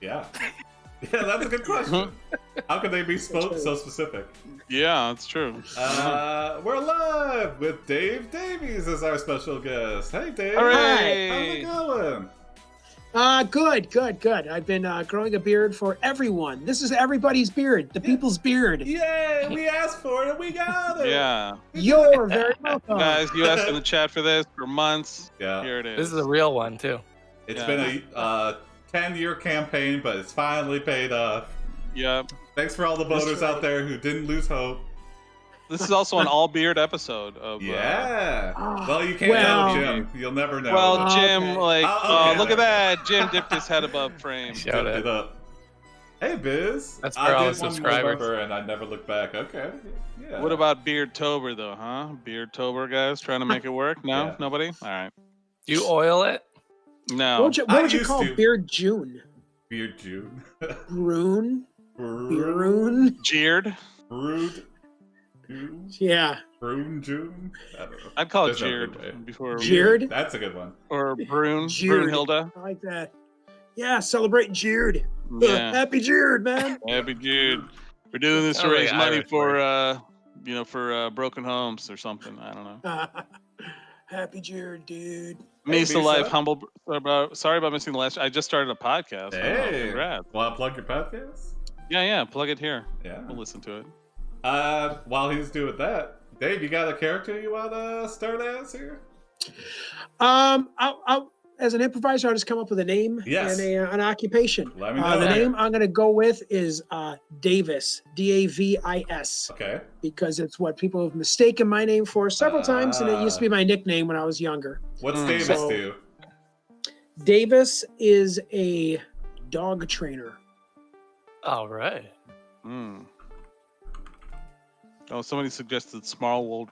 Yeah. Yeah, that's a good question. How could they be so specific? Yeah, that's true. We're live with Dave Davies as our special guest. Hey, Dave. Hooray! How's it going? Good. I've been growing a beard for everyone. This is everybody's beard, the people's beard. Yay! We asked for it and we got it. Yeah. You're very welcome. Guys, you asked in the chat for this for months. Yeah. Here it is. This is a real one too. It's been a 10-year campaign, but it's finally paid off. Yep. Thanks for all the voters out there who didn't lose hope. This is also an all-beard episode of... Yeah. Well, you can't tell Jim. You'll never know. Well, Jim, Okay. look at that. Jim dipped his head above frame. Shout Dipped it up. Hey, Biz. That's for all the subscribers. November and I never looked back. Okay. Yeah. What about Beardtober, though, huh? Beardtober, guys, trying to make it work? No? Yeah. Nobody? All right. You oil it? No. What would you call Beard June? Beard June? Broon? Brood? Broon? Jeered? Brood? June? Yeah. Broon June? I don't know. I'd call it There's no good way. jeered before. Jeered? That's a good one. Or Brune. Jeered. Brunhilde. I like that. Yeah, celebrating Jeered. Yeah. Happy Jeered, man. Happy Jeered. We're doing this to Sounds like raise money Irish for, for broken homes or something. I don't know. Happy Jeered, dude. Mesa Misa. Life, humble. Sorry about missing the last. I just started a podcast. Hey. Congrats. Want to plug your podcast? Yeah. Plug it here. Yeah. We'll listen to it. While he's doing that, Dave, you got a character you want to start as here? I'll as an improviser, I'll just come up with a name Yes. and an occupation. Let me know. The name I'm going to go with is Davis, Davis, Okay. because it's what people have mistaken my name for several times, and it used to be my nickname when I was younger. What's Mm. Davis So- do? Davis is a dog trainer. All right. Hmm. Oh, somebody suggested small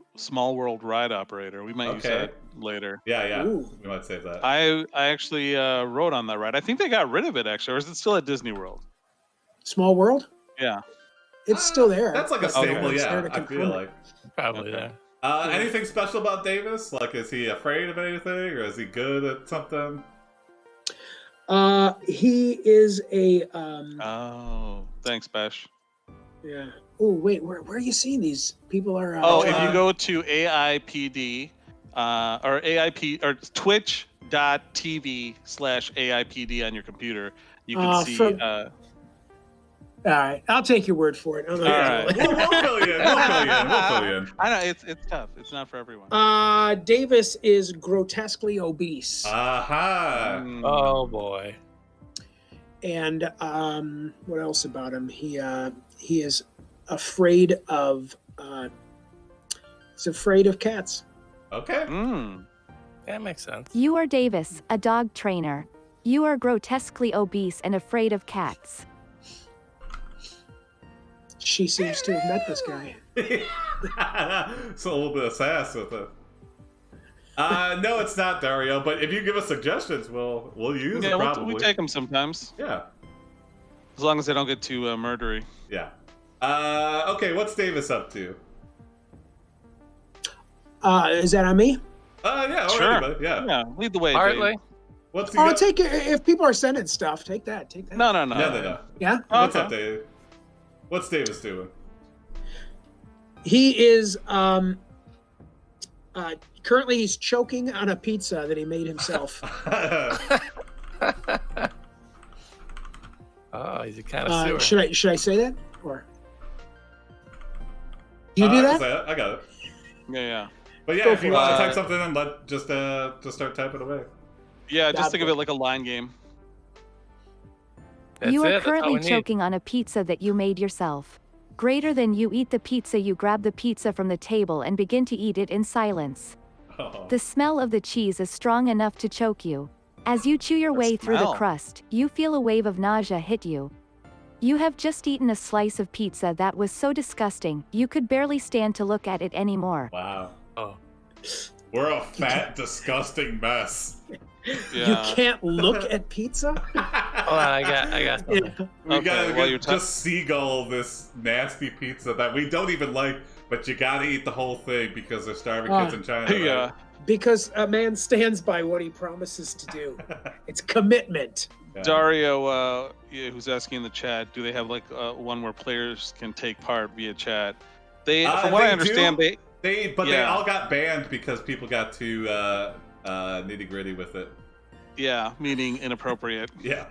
world ride operator. We might use Okay. that later. Yeah. Ooh. We might save that. I actually wrote on that ride. I think they got rid of it actually, or is it still at Disney World? Small World? Yeah. It's still there. That's like a But staple, it's there yeah, to I feel confirm it. like. Probably Okay. there. Anything special about Davis? Like, is he afraid of anything, or is he good at something? He is a Oh, thanks, Besh. yeah. Oh wait, where are you seeing these? People are If you go to AiPD or AIP or twitch.tv/AIPD on your computer, you can see. all right, I'll take your word for it. I'm not All gonna- right. We'll fill you in. We'll fill you in. I know it's tough. It's not for everyone. Davis is grotesquely obese, Aha. Mm. Oh boy. and what else about him? He is afraid of cats. Okay. Mm. That makes sense. You are Davis, a dog trainer. You are grotesquely obese and afraid of cats. She seems to have met this guy. It's a little bit of sass with it. No, it's not Dario. But if you give us suggestions, we'll use Yeah, it probably. we take them sometimes, Yeah. as long as they don't get too murdery. Yeah. Okay. What's Davis up to? Is that on me? Yeah. Sure. Alright, but yeah. Yeah, lead the way. Partly. Dave. What's he Oh, got? take it if people are sending stuff. Take that. No. No. Yeah. What's Okay. up, Dave? What's Davis doing? He is currently he's choking on a pizza that he made himself. Oh, he's a connoisseur. Should I say that or do you do I can that? say it. I got it. Yeah. But yeah, Go if you for want it. to type something in, just start typing away. Yeah, just God think of it like a line game. That's You it. are That's all currently we need. choking on a pizza that you made yourself. Greater than you eat the pizza, you grab the pizza from the table and begin to eat it in silence. Oh. The smell of the cheese is strong enough to choke you. As you chew your way through the smell. crust, you feel a wave of nausea hit you. You have just eaten a slice of pizza that was so disgusting, you could barely stand to look at it anymore. Wow. Oh. We're a fat, disgusting mess. Yeah. You can't look at pizza? Hold on, I got something. We Okay, gotta while you're just seagull this nasty pizza that we don't even like, but you gotta eat the whole thing because they're starving kids in China. Right? Yeah. Because a man stands by what he promises to do. It's commitment. Yeah. Dario, who's asking in the chat, do they have like one where players can take part via chat? From what I understand, do. They Yeah. all got banned because people got too nitty gritty with it. Yeah, meaning inappropriate. Yeah.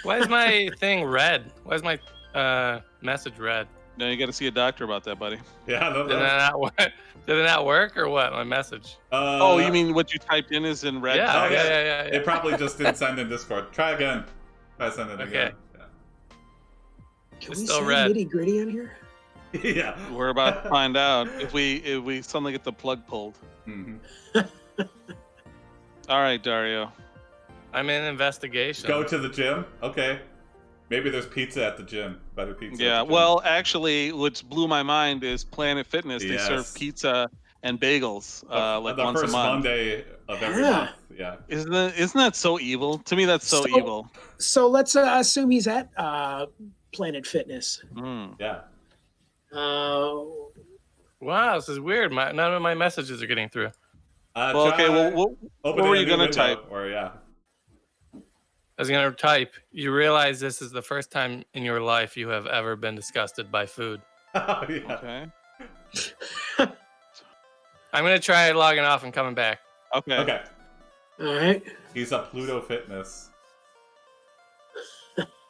Why is my thing red? Why is my message red? No, you got to see a doctor about that, buddy. Yeah. No, Did it not work? Did it not work or what? My message. Oh, you mean what you typed in is in red? Yeah, Oh, yeah. It probably just didn't send in Discord. Try again. Try sending it again. Can It's we still say red. nitty gritty on here? Yeah. We're about to find out if we suddenly get the plug pulled. Mhm. All right, Dario. I'm in investigation. Go to the gym. Okay. Maybe there's pizza at the gym. Better pizza. Yeah, at the gym. well, actually, what blew my mind is Planet Fitness. They serve Yes. pizza and bagels like the once a first month. Monday of every Yeah. month. Yeah. Isn't that so evil? To me, that's so So- evil. So let's assume he's at Planet Fitness. Mm. Yeah. Wow, this is weird. None of my messages are getting through. Well, okay. try Well, what opening were a you new gonna window, type? Or yeah. I was gonna type. You realize this is the first time in your life you have ever been disgusted by food. Oh, yeah. Okay. I'm gonna try logging off and coming back. Okay. Okay. All right. He's a Pluto Fitness.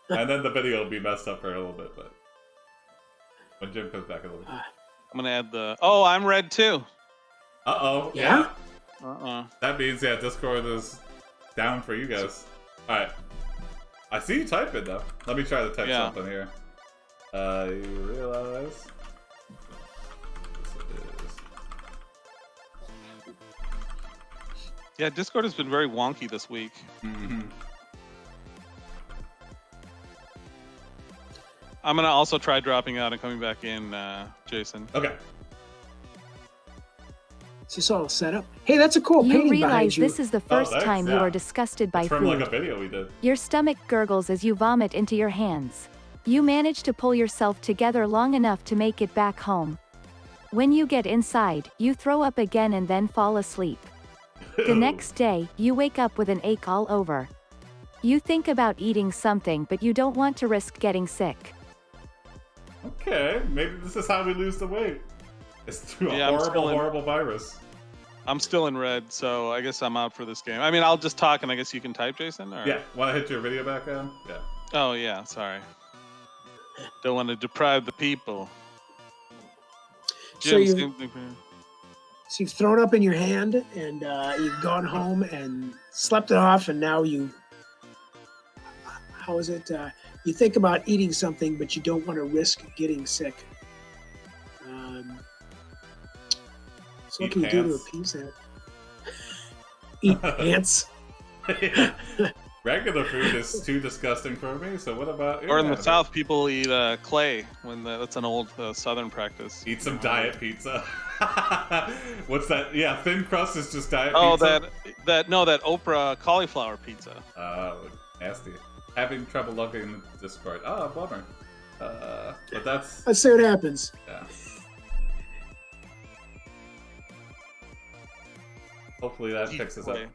And then the video will be messed up for a little bit, but when Jim comes back a little bit. I'm gonna add the. Oh, I'm red too. Uh-oh. Yeah? That means, yeah, Discord is down for you guys. Alright. I see you typing, though. Let me try to type Yeah. something here. You realize... This is... Yeah, Discord has been very wonky this week. Mm-hmm. I'm gonna also try dropping out and coming back in, Jason. Okay. Is this all set up? Hey, that's a cool You painting behind realize you. this is the first thanks, time you yeah. are disgusted by It's from food. like a video we did. Your stomach gurgles as you vomit into your hands. You manage to pull yourself together long enough to make it back home. When you get inside, you throw up again and then fall asleep. The next day, you wake up with an ache all over. You think about eating something, but you don't want to risk getting sick. Okay, maybe this is how we lose the weight. It's through a Yeah, I'm horrible, still in- horrible virus. I'm still in red, so I guess I'm out for this game. I mean, I'll just talk, and I guess you can type, Jason. Or... Yeah, want to hit your video back on? Yeah. Oh yeah, sorry. Don't want to deprive the people. So Jim, you- same thing for you. So you've thrown up in your hand and you've gone home and slept it off, and now you. How is it? You think about eating something, but you don't want to risk getting sick. So what Eat can you do to pants. appease that? Eat ants. Regular food is too disgusting for me, so what about... Or in the yeah, South, people eat clay that's an old Southern practice. Eat some diet pizza. What's that? Yeah, thin crust is just diet Oh, pizza. that Oprah cauliflower pizza. Nasty. Having trouble logging in Discord. Oh, bummer. But that's... Let's see what happens. Yeah. Hopefully that Eat fixes clay. up.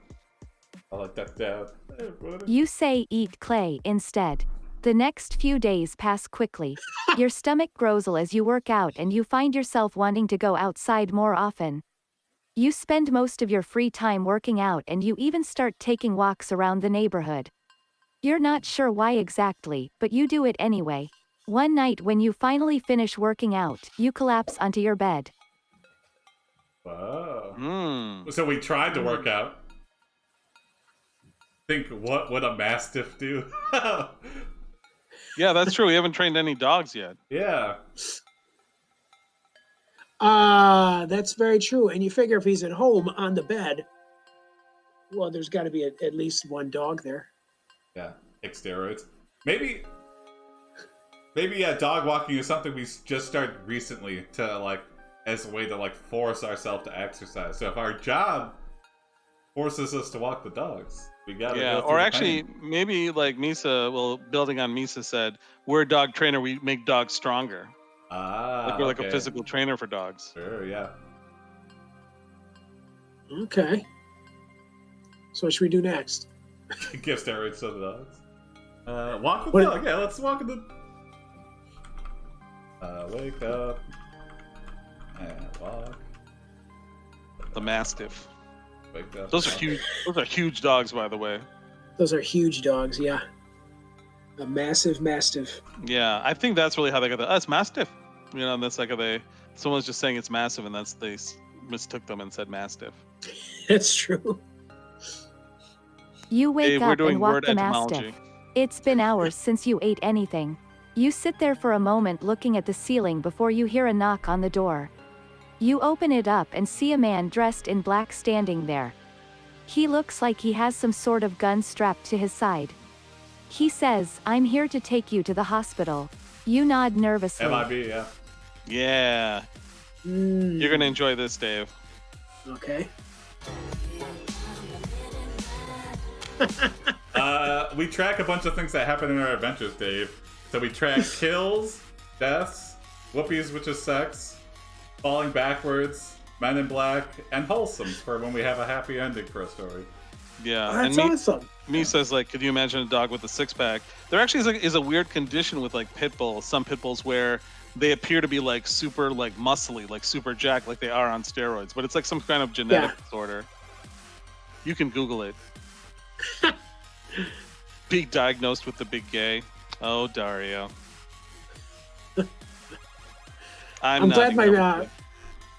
I'll let that down. Hey, everybody. You say eat clay instead. The next few days pass quickly. Your stomach grows as you work out and you find yourself wanting to go outside more often. You spend most of your free time working out and you even start taking walks around the neighborhood. You're not sure why exactly, but you do it anyway. One night when you finally finish working out, you collapse onto your bed. Wow. Mm. So we tried to work out. Think, what would a mastiff do? Yeah, that's true. We haven't trained any dogs yet. Yeah. That's very true. And you figure if he's at home on the bed, well, there's got to be at least one dog there. Yeah. Take steroids. Maybe dog walking is something we just started recently to, like, as a way to, like, force ourselves to exercise. So if our job forces us to walk the dogs, we gotta Yeah, go through or the actually, pain. maybe like Misa, well, building on Misa said, we're a dog trainer, we make dogs stronger. Ah, Like we're like a okay. physical trainer for dogs. Sure, yeah. Okay. So what should we do next? Give steroids to the dogs. Walk the What- dog. Yeah, let's walk the. Wake up and walk. The Mastiff. Wake up. Those are huge. Those are huge dogs, by the way. Those are huge dogs, yeah. A massive mastiff. Yeah, I think that's really how they got the. Oh, it's Mastiff. You know, that's like they. Someone's just saying it's massive, and they mistook them and said Mastiff. That's true. You wake Hey, we're up doing and walk word the etymology. mastiff. It's been hours since you ate anything. You sit there for a moment looking at the ceiling before you hear a knock on the door. You open it up and see a man dressed in black standing there. He looks like he has some sort of gun strapped to his side. He says, "I'm here to take you to the hospital." You nod nervously. MIB, yeah. Yeah, you're gonna enjoy this, Dave. Okay. We track a bunch of things that happen in our adventures, Dave. So we track kills, deaths, whoopies, which is sex, falling backwards, men in black, and wholesomes for when we have a happy ending for a story. Yeah, That's and awesome. me says like, could you imagine a dog with a six-pack? There actually is a weird condition with like pit bulls. Some pit bulls where they appear to be like super like muscly, like super jacked, like they are on steroids, but it's like some kind of genetic disorder. You can Google it. Be diagnosed with the big gay. Oh, Dario. I'm glad not my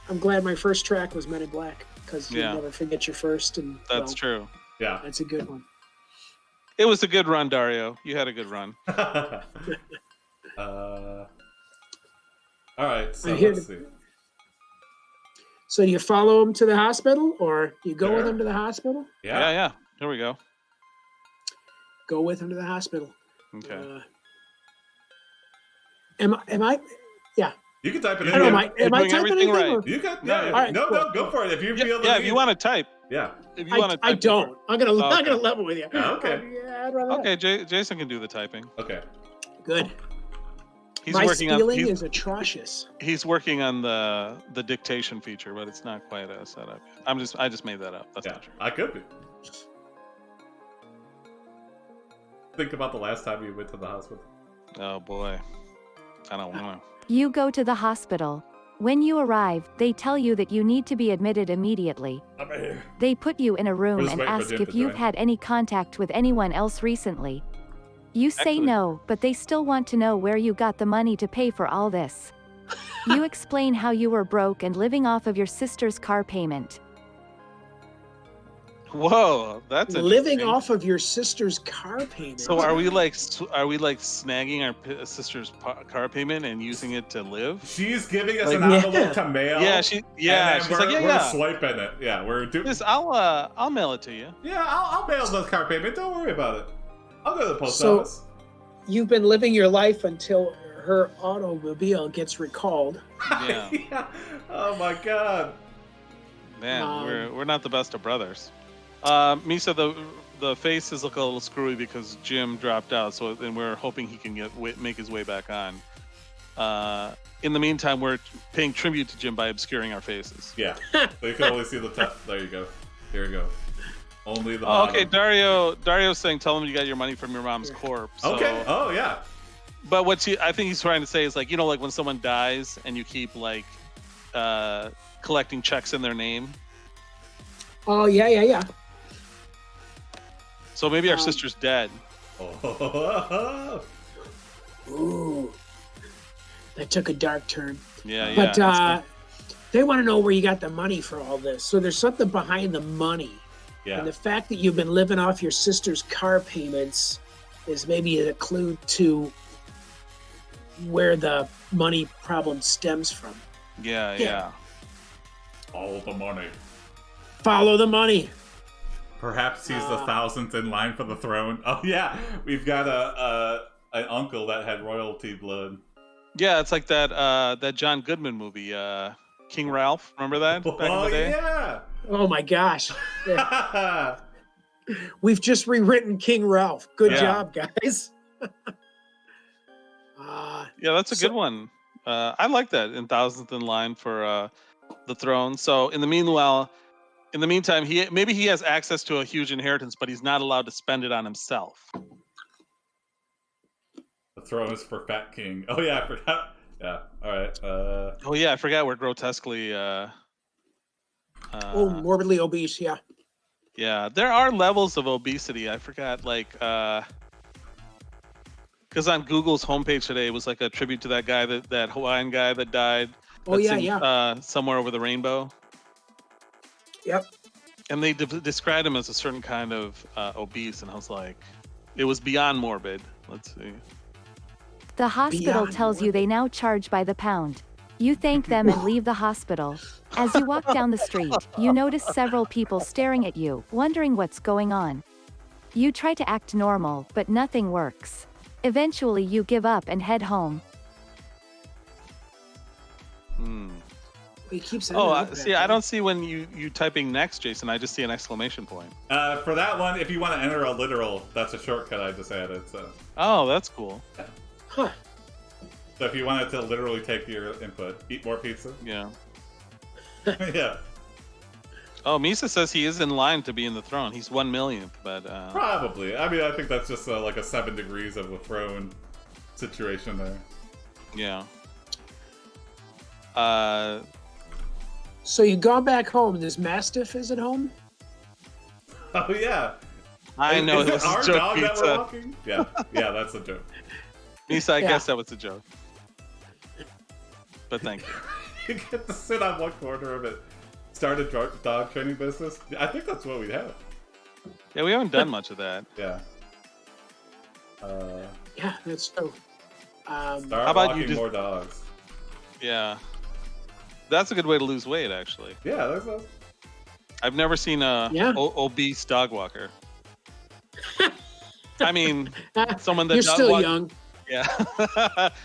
I'm glad my first track was Men in Black because you Yeah. never forget your first, and That's true. Yeah. That's a good one. It was a good run, Dario. You had a good run. All right, so I'm here let's to- see. So do you follow him to the hospital, or you go with Sure. him to the hospital? Yeah. Here we go. Go with him to the hospital. Okay. Am I? You can type it I in. don't know. Yeah. Am I doing typing everything anything? right. or- You can. No, Yeah. all right, no, cool. go for it. If you feel the Yeah, if need. you want to type. Yeah. If you want to I type. don't. I'm gonna okay. level with you. Okay. Yeah, I'd rather Okay, Jason can do the typing. Okay. Good. He's My working spelling on is atrocious. he's working on the dictation feature, but it's not quite set up yet. I just made that up. That's Yeah, not true. I could be. Think about the last time you went to the hospital. Oh boy. I don't want to. You go to the hospital. When you arrive, they tell you that you need to be admitted immediately. I'm here. They put you in a room We're just and waiting for ask Jim if to you've join. had any contact with anyone else recently. You say Actually- no, but they still want to know where you got the money to pay for all this. You explain how you were broke and living off of your sister's car payment. Whoa, that's Living interesting. off of your sister's car payment. So are we like snagging our sister's car payment and using it to live? She's giving us Like, an envelope to mail. Yeah, and she's then like, we're yeah. swiping it. Yeah, we're doing. Just I'll mail it to you. Yeah, I'll mail the car payment. Don't worry about it. I'll go to the post So- office. You've been living your life until her automobile gets recalled. Yeah. Yeah. Oh my god. Man, we're not the best of brothers. Misa, the faces look a little screwy because Jim dropped out, so and we're hoping he can make his way back on. In the meantime, we're paying tribute to Jim by obscuring our faces. Yeah. So you can only see the top. There you go. Here we go. Only the. Oh, okay. bottom. Dario's saying, tell him you got your money from your mom's corpse. So, Okay. Oh yeah. But I think he's trying to say is like, you know, like when someone dies and you keep like collecting checks in their name. Oh yeah. So maybe our sister's dead. Oh. Ooh, that took a dark turn. Yeah, But they want to know where you got the money for all this. So there's something behind the money. Yeah. And the fact that you've been living off your sister's car payments is maybe a clue to where the money problem stems from. Yeah. All the money. Follow the money. Perhaps he's the 1,000th in line for the throne. Oh yeah, we've got an uncle that had royalty blood. Yeah, it's like that John Goodman movie, King Ralph. Remember that back in Oh the day? Oh my gosh. Yeah. We've just rewritten King Ralph. Good Yeah. job, guys. Yeah, that's a So- good one. I like that in 1,000th in line for the throne. So in the meanwhile, In the meantime, maybe he has access to a huge inheritance, but he's not allowed to spend it on himself. The throne is for Fat King. Oh yeah, I forgot. Yeah. All right. Oh yeah, I forgot we're grotesquely. Morbidly obese. Yeah. Yeah, there are levels of obesity. I forgot, like, because on Google's homepage today it was like a tribute to that guy, that Hawaiian guy that died. Oh yeah. Somewhere over the rainbow. Yep. And they described him as a certain kind of obese, and I was like, it was beyond morbid. Let's see. The hospital tells you they now charge by the pound. You thank them and leave the hospital. As you walk down the street, you notice several people staring at you, wondering what's going on. You try to act normal, but nothing works. Eventually you give up and head home. He keeps see, I don't see when you typing next, Jason. I just see an exclamation point. For that one, if you want to enter a literal, that's a shortcut I just added. So. Oh, that's cool. Huh. So if you wanted to literally take your input, eat more pizza. Yeah. Yeah. Oh, Misa says he is in line to be in the throne. He's 1 millionth, but probably. I mean, I think that's just like a 7 degrees of a throne situation there. Yeah. So you go back home. This Mastiff is at home? Oh yeah. I know. Is it our joke, dog pizza. that we're walking? Yeah. Yeah, that's a joke. Misa, I guess that was a joke. But thank you. You get to sit on one corner of it. Start a dog training business. I think that's what we have. Yeah, we haven't done much of that. Yeah. Yeah, that's true. Start how about walking you more dogs. Yeah. That's a good way to lose weight, actually. Yeah, that's a... I've never seen a obese dog walker. I mean, someone that you're still young. Yeah.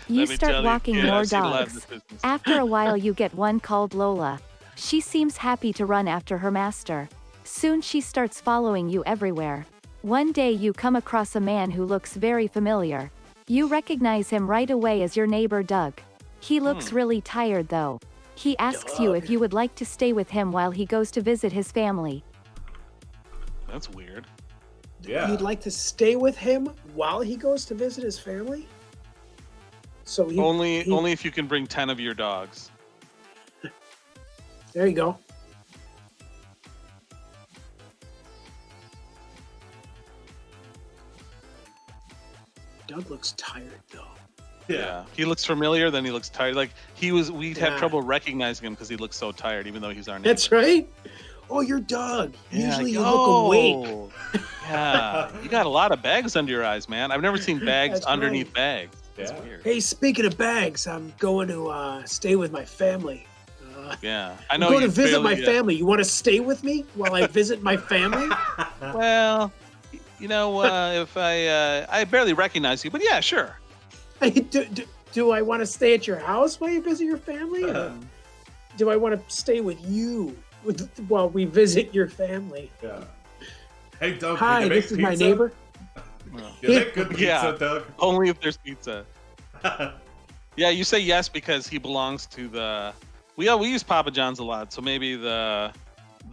You start walking more dogs. After a while you get one called Lola. She seems happy to run after her master. Soon she starts following you everywhere. One day you come across a man who looks very familiar. You recognize him right away as your neighbor Doug. He looks really tired though. He asks you if you would like to stay with him while he goes to visit his family. That's weird. Yeah. You'd like to stay with him while he goes to visit his family? So only if you can bring 10 of your dogs. There you go. Doug looks tired though. Yeah. He looks familiar, then he looks tired. Like we'd have trouble recognizing him because he looks so tired, even though he's our neighbor. That's right. Oh, you're Doug. Usually you look awake. Yeah. You got a lot of bags under your eyes, man. I've never seen bags underneath bags. That's weird. Hey, speaking of bags, I'm going to stay with my family. Yeah. I know I'm going to visit my family. You want to stay with me while I visit my family? Well, you know, if I barely recognize you, but yeah, sure. Do I want to stay at your house while you visit your family? Do I want to stay with you while we visit your family? Yeah. Hey, Doug. Hi, this is my neighbor. You make good pizza, Doug. Only if there's pizza. Yeah, you say yes because he belongs to the. We use Papa John's a lot, so maybe the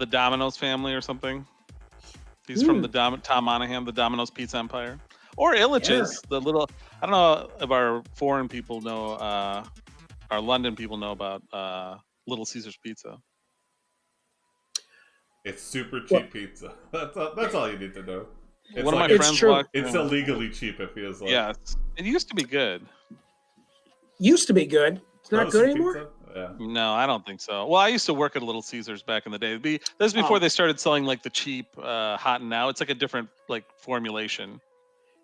Domino's family or something. He's from the Tom Monahan, the Domino's Pizza Empire, or Illich's, the little. I don't know if our foreign people know, our London people know about Little Caesar's Pizza. It's super cheap pizza. That's all you need to know. It's One of my friends walked. It's illegally cheap, it feels like. Yes, it used to be good. Used to be good. It's not good anymore? Pizza? Yeah. No, I don't think so. Well, I used to work at Little Caesars back in the day. This was before they started selling like the cheap Hot and Now. It's like a different like formulation.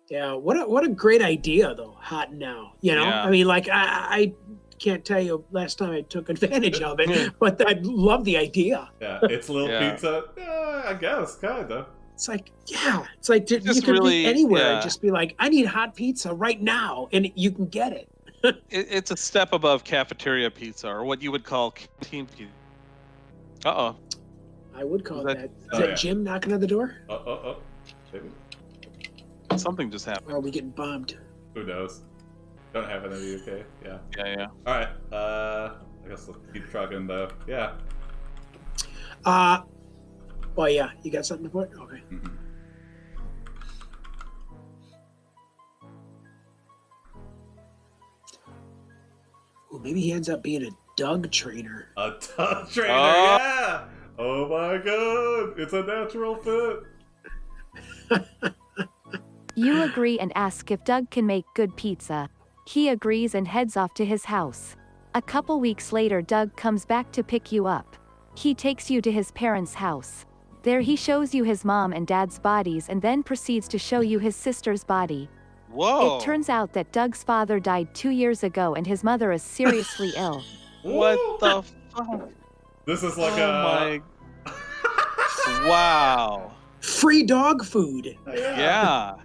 Yeah, what a great idea though, Hot and Now. You know, I mean, like I can't tell you last time I took advantage of it, but I love the idea. Yeah, it's little pizza. Yeah, I guess, kind of. It's like, it's like you could be anywhere and just be like, I need hot pizza right now, and you can get it. It's a step above cafeteria pizza, or what you would call canteen pizza. Uh-oh. I would call that. Is that Jim knocking on the door? Maybe. Something just happened. Or are we getting bombed? Who knows? Don't have it in the UK. Yeah. Yeah. All right. I guess we'll keep trucking though. Yeah. Oh yeah, you got something to put? Okay. Mhm. Well, maybe he ends up being a Doug trainer. A Doug trainer, Oh. yeah! Oh my god, it's a natural fit. You agree and ask if Doug can make good pizza. He agrees and heads off to his house. A couple weeks later, Doug comes back to pick you up. He takes you to his parents' house. There he shows you his mom and dad's bodies and then proceeds to show you his sister's body. Whoa. It turns out that Doug's father died 2 years ago and his mother is seriously ill. What Woo! the fuck? This is like Oh wow. Free dog food. Yeah.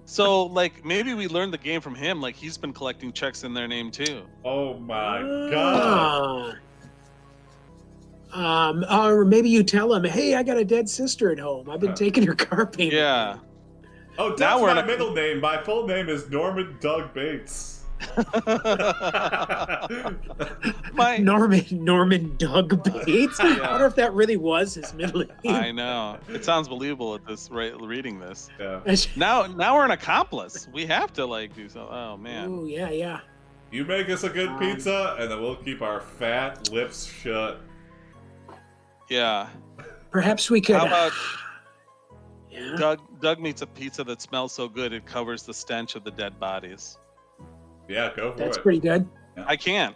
So, like, maybe we learned the game from him. Like, he's been collecting checks in their name, too. Oh my god. Or maybe you tell him, hey, I got a dead sister at home. I've been taking her car payment. Yeah. Oh, Now that's we're my in a- middle name. My full name is Norman Doug Bates. My, Norman Doug Bates. Yeah. I wonder if that really was his middle name. I know. It sounds believable at this reading this. Yeah. Now we're an accomplice. We have to, like, do something. Oh, man. Oh, yeah. You make us a good pizza, and then we'll keep our fat lips shut. Yeah. Perhaps we could. How about yeah. Doug meets a pizza that smells so good it covers the stench of the dead bodies. Yeah, go for That's it. pretty good. I can't.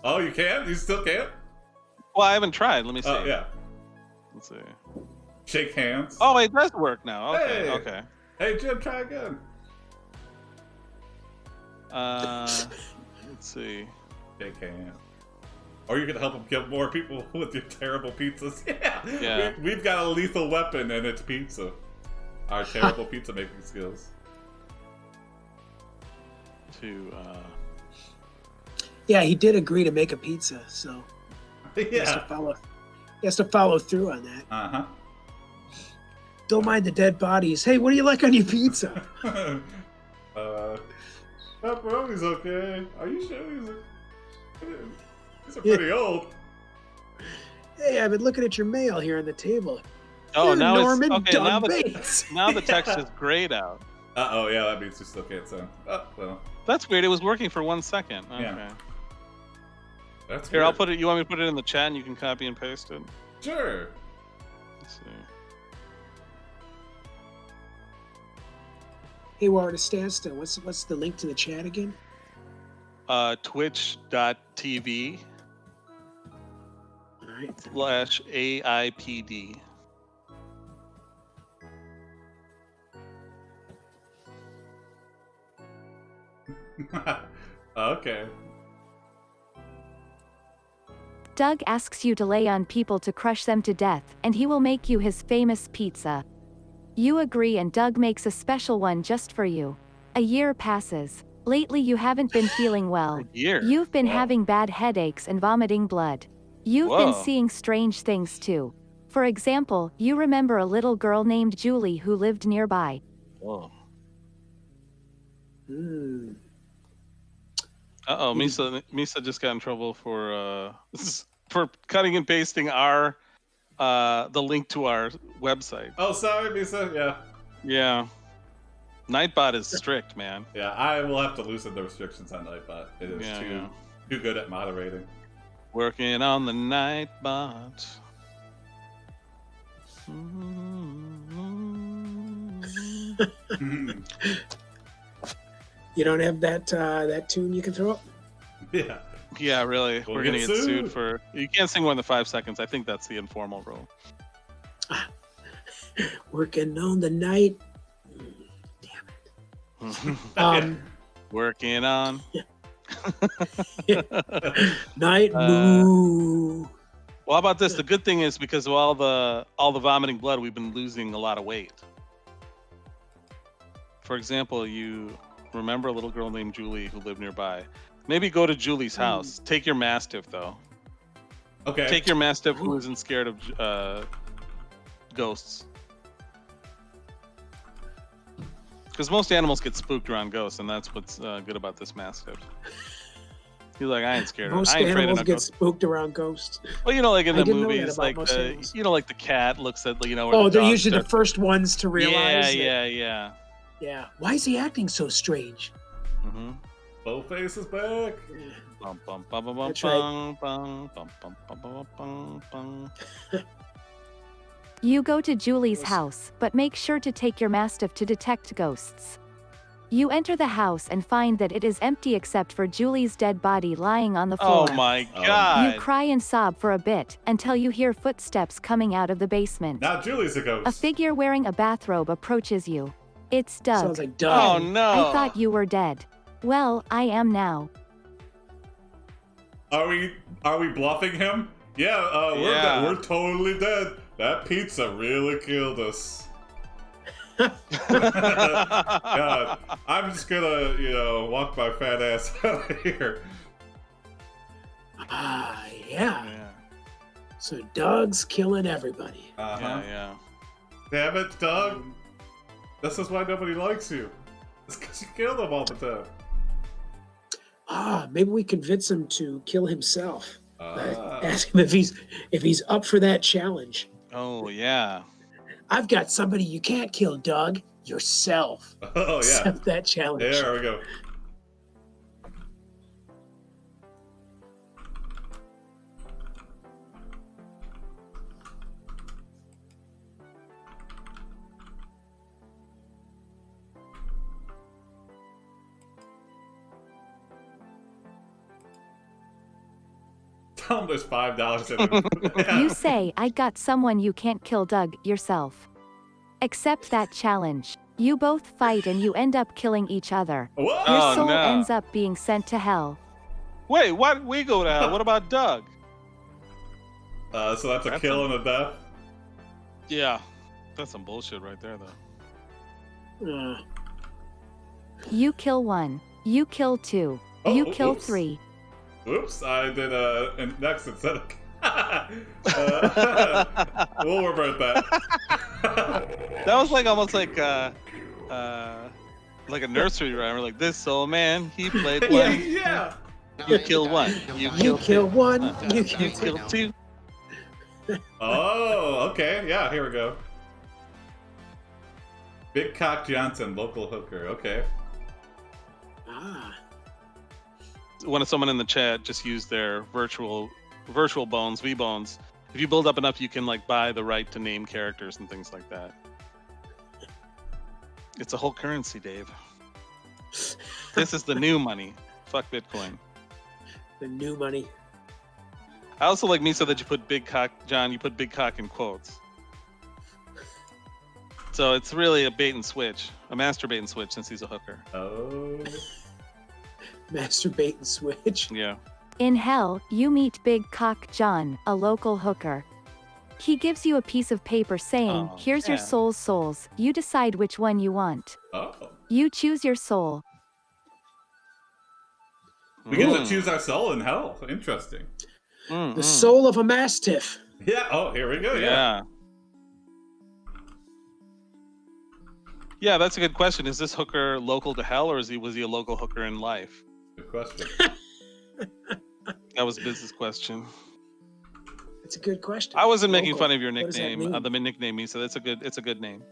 Oh, you can't? You still can't? Well, I haven't tried. Let me see. Oh, yeah. Let's see. Shake hands. Oh, it does work now. Okay, Hey. okay. Hey, Jim, try again. Let's see. Shake hands. Or you can help him kill more people with your terrible pizzas. Yeah. We've got a lethal weapon, and it's pizza. Our terrible pizza making skills. Yeah, he did agree to make a pizza, so he has to Yeah. follow. He has to follow through on that. Uh-huh. Don't mind the dead bodies. Hey, what do you like on your pizza? Pepperoni's okay. Are you sure these are pretty old? Hey, I've been looking at your mail here on the table. Oh, You're now Norman it's okay. Now Doug the Bates. now the text is grayed out. Uh-oh, yeah, that means you still can't sound. Oh, well, That's weird. It was working for 1 second. Okay. Yeah. that's Here, I'll weird. put it. You want me to put it in the chat and you can copy and paste it? Sure. Let's see. Hey, we're at a standstill. What's the link to the chat again? Twitch.tv All right. /AIPD. Okay. Doug asks you to lay on people to crush them to death, and he will make you his famous pizza. You agree and Doug makes a special one just for you. A year passes. Lately you haven't been feeling well. A year. You've been Wow. having bad headaches and vomiting blood. You've Whoa. been seeing strange things too. For example, you remember a little girl named Julie who lived nearby. Whoa. Hmm. Uh-oh, Misa just got in trouble for cutting and pasting our the link to our website. Oh, sorry, Misa. Yeah. Yeah. Nightbot is strict, man. Yeah, I will have to loosen the restrictions on Nightbot. It is Yeah. too good at moderating. Working on the Nightbot. You don't have that tune you can throw up? Yeah. Yeah, really. We'll We're gonna get get sued sued. for. You can't sing more than 5 seconds. I think that's the informal rule. Working on the night. Damn it. Working on. Night moo. Well, how about this? The good thing is because of all the vomiting blood, we've been losing a lot of weight. For example, you remember a little girl named Julie who lived nearby. Maybe go to Julie's house. Take your Mastiff though. Okay. Take your Mastiff who isn't scared of ghosts. Because most animals get spooked around ghosts, and that's what's good about this Mastiff. He's like, I ain't scared. Most I ain't afraid of animals no get ghosts. spooked around ghosts. Well, you know, like in I the didn't know that movies, about like most animals. like the cat looks at, where Oh, the they're dog usually the starts- first ones to realize. Yeah. Yeah. Why is he acting so strange? Mm-hmm. Bowface is back. Bum, bum, bum, bum, bum, That's right. bum, bum, bum, bum, bum, bum, bum. You go to Julie's Yes. house, but make sure to take your mastiff to detect ghosts. You enter the house and find that it is empty except for Julie's dead body lying on the floor. Oh my Oh. god! You cry and sob for a bit until you hear footsteps coming out of the basement. Now Julie's a ghost. A figure wearing a bathrobe approaches you. It's Doug. Sounds like Doug. Oh no! I thought you were dead. Well, I am now. Are we bluffing him? Yeah, we're Yeah. dead. We're totally dead. That pizza really killed us. God, I'm just gonna, walk my fat ass out of here. Ah, Yeah, So Doug's killing everybody. yeah. Damn it, Doug. This is why nobody likes you. It's because you kill them all the time. Maybe we convince him to kill himself. Ah. Ask him if he's up for that challenge. Oh yeah. I've got somebody you can't kill, Doug. Yourself. Oh, yeah. Accept that challenge. There we go. Tell him there's $5 in it. Yeah. You say, I got someone you can't kill, Doug, yourself. Accept that challenge. You both fight and you end up killing each other. What? Your Oh, soul no. ends up being sent to hell. Wait, what? We go to hell. What about Doug? So that's a That's kill and a death? Yeah, that's some bullshit right there, though. Uh, You kill one. You kill two. Oh, You kill oops. three. Oops, I did next instead of. We'll revert that. That was like almost like a nursery rhyme. Like this old man, he played Yeah, one. yeah. You kill one. You you kill one. You You kill kill two. Oh, okay. Yeah, here we go. Big Cock Johnson, local hooker. Okay. When someone in the chat just used their virtual bones, V bones. If you build up enough, you can like buy the right to name characters and things like that. It's a whole currency, Dave. This is the new money. Fuck Bitcoin. The new money. I also like Miso that you put big cock, John. You put big cock in quotes. So it's really a bait and switch, a master bait and switch, since he's a hooker. Oh. Masturbate and switch. Yeah. In hell, you meet Big Cock John, a local hooker. He gives you a piece of paper saying, Oh, here's your yeah. soul's souls. You decide which one you want. Oh. You choose your soul. We get to choose our soul in hell. Interesting. The soul of a mastiff. Yeah. Oh, here we go. Yeah. Yeah. Yeah, that's a good question. Is this hooker local to hell, or was he a local hooker in life? Good question. That was a business question. It's a good question. I wasn't making Local. fun of your What does that nickname, mean? the nickname me, so it's a good name.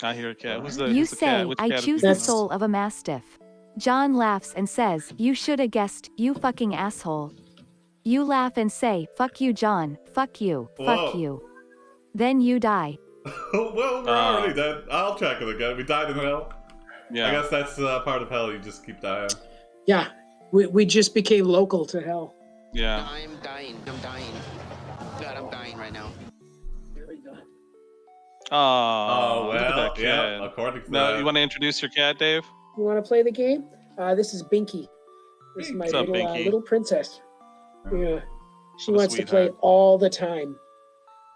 I hear a cat. Who's the You who's the cat? say, Which I cat is choose this? the soul of a mastiff. John laughs and says, you shoulda guessed, you fucking asshole. You laugh and say, fuck you, John, fuck you, fuck Whoa. you. Then you die. Well, we're already dead. I'll check it again. We died in hell. Yeah. I guess that's part of hell. You just keep dying. Yeah, we just became local to hell. Yeah. I'm dying. God, I'm dying right now. There we go. Oh, Oh, look at well, that yeah. cat. According to No, that. you want to introduce your cat, Dave? You want to play the game? This is Binky. This is my What's up, Binky? little princess. Yeah, she What a wants to play sweetheart. all the time.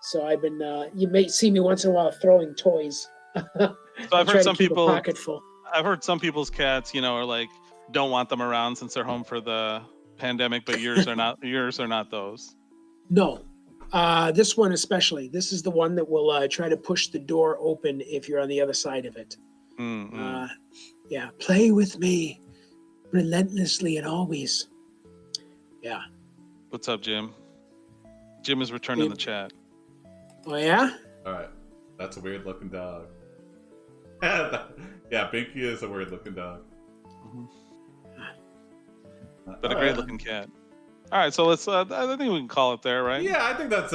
So I've been. You may see me once in a while throwing toys. So I've Try heard to some keep people. a pocket full. I've heard some people's cats, are like don't want them around since they're home for the pandemic, but yours are not. Yours are not those. No, this one especially. This is the one that will try to push the door open if you're on the other side of it. Mm-mm. Yeah, play with me. relentlessly and always. Yeah. What's up, Jim? Jim is returned in the chat. Oh, yeah? All right. That's a weird looking dog. Yeah, Binky is a weird looking dog. But a great looking cat. All right, so let's. I think we can call it there, right? Yeah, I think that's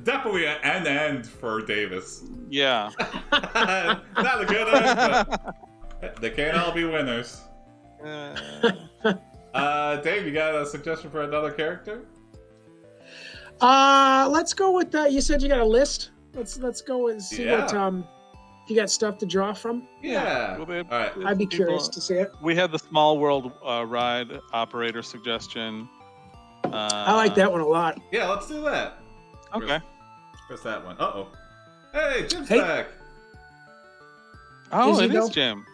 definitely an end for Davis. Yeah. Not a good end, but they can't all be winners. Dave, you got a suggestion for another character? Let's go with that. You said you got a list. Let's go and see what if you got stuff to draw from. Yeah. Well, all right. I'd be curious to see it. We had the Small World ride operator suggestion. I like that one a lot. Yeah, let's do that. Okay. Where's that one? Uh-oh. Hey, Jim's Hey. back. Oh, Is he it is though? Jim.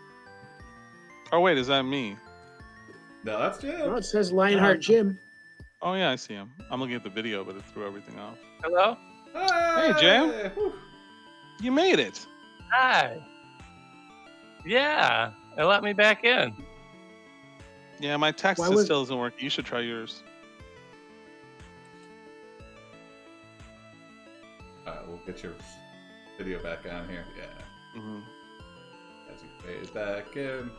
Oh wait, is that me? No, that's Jim. Oh, it says Lionheart Jim. Oh yeah, I see him. I'm looking at the video, but it threw everything off. Hello? Hey, Jim. Whew. You made it. Hi. Yeah, it let me back in. Yeah, my text Why was- still doesn't work. You should try yours. All right, we'll get your video back on here. Yeah. Mm-hmm. As you fade back in.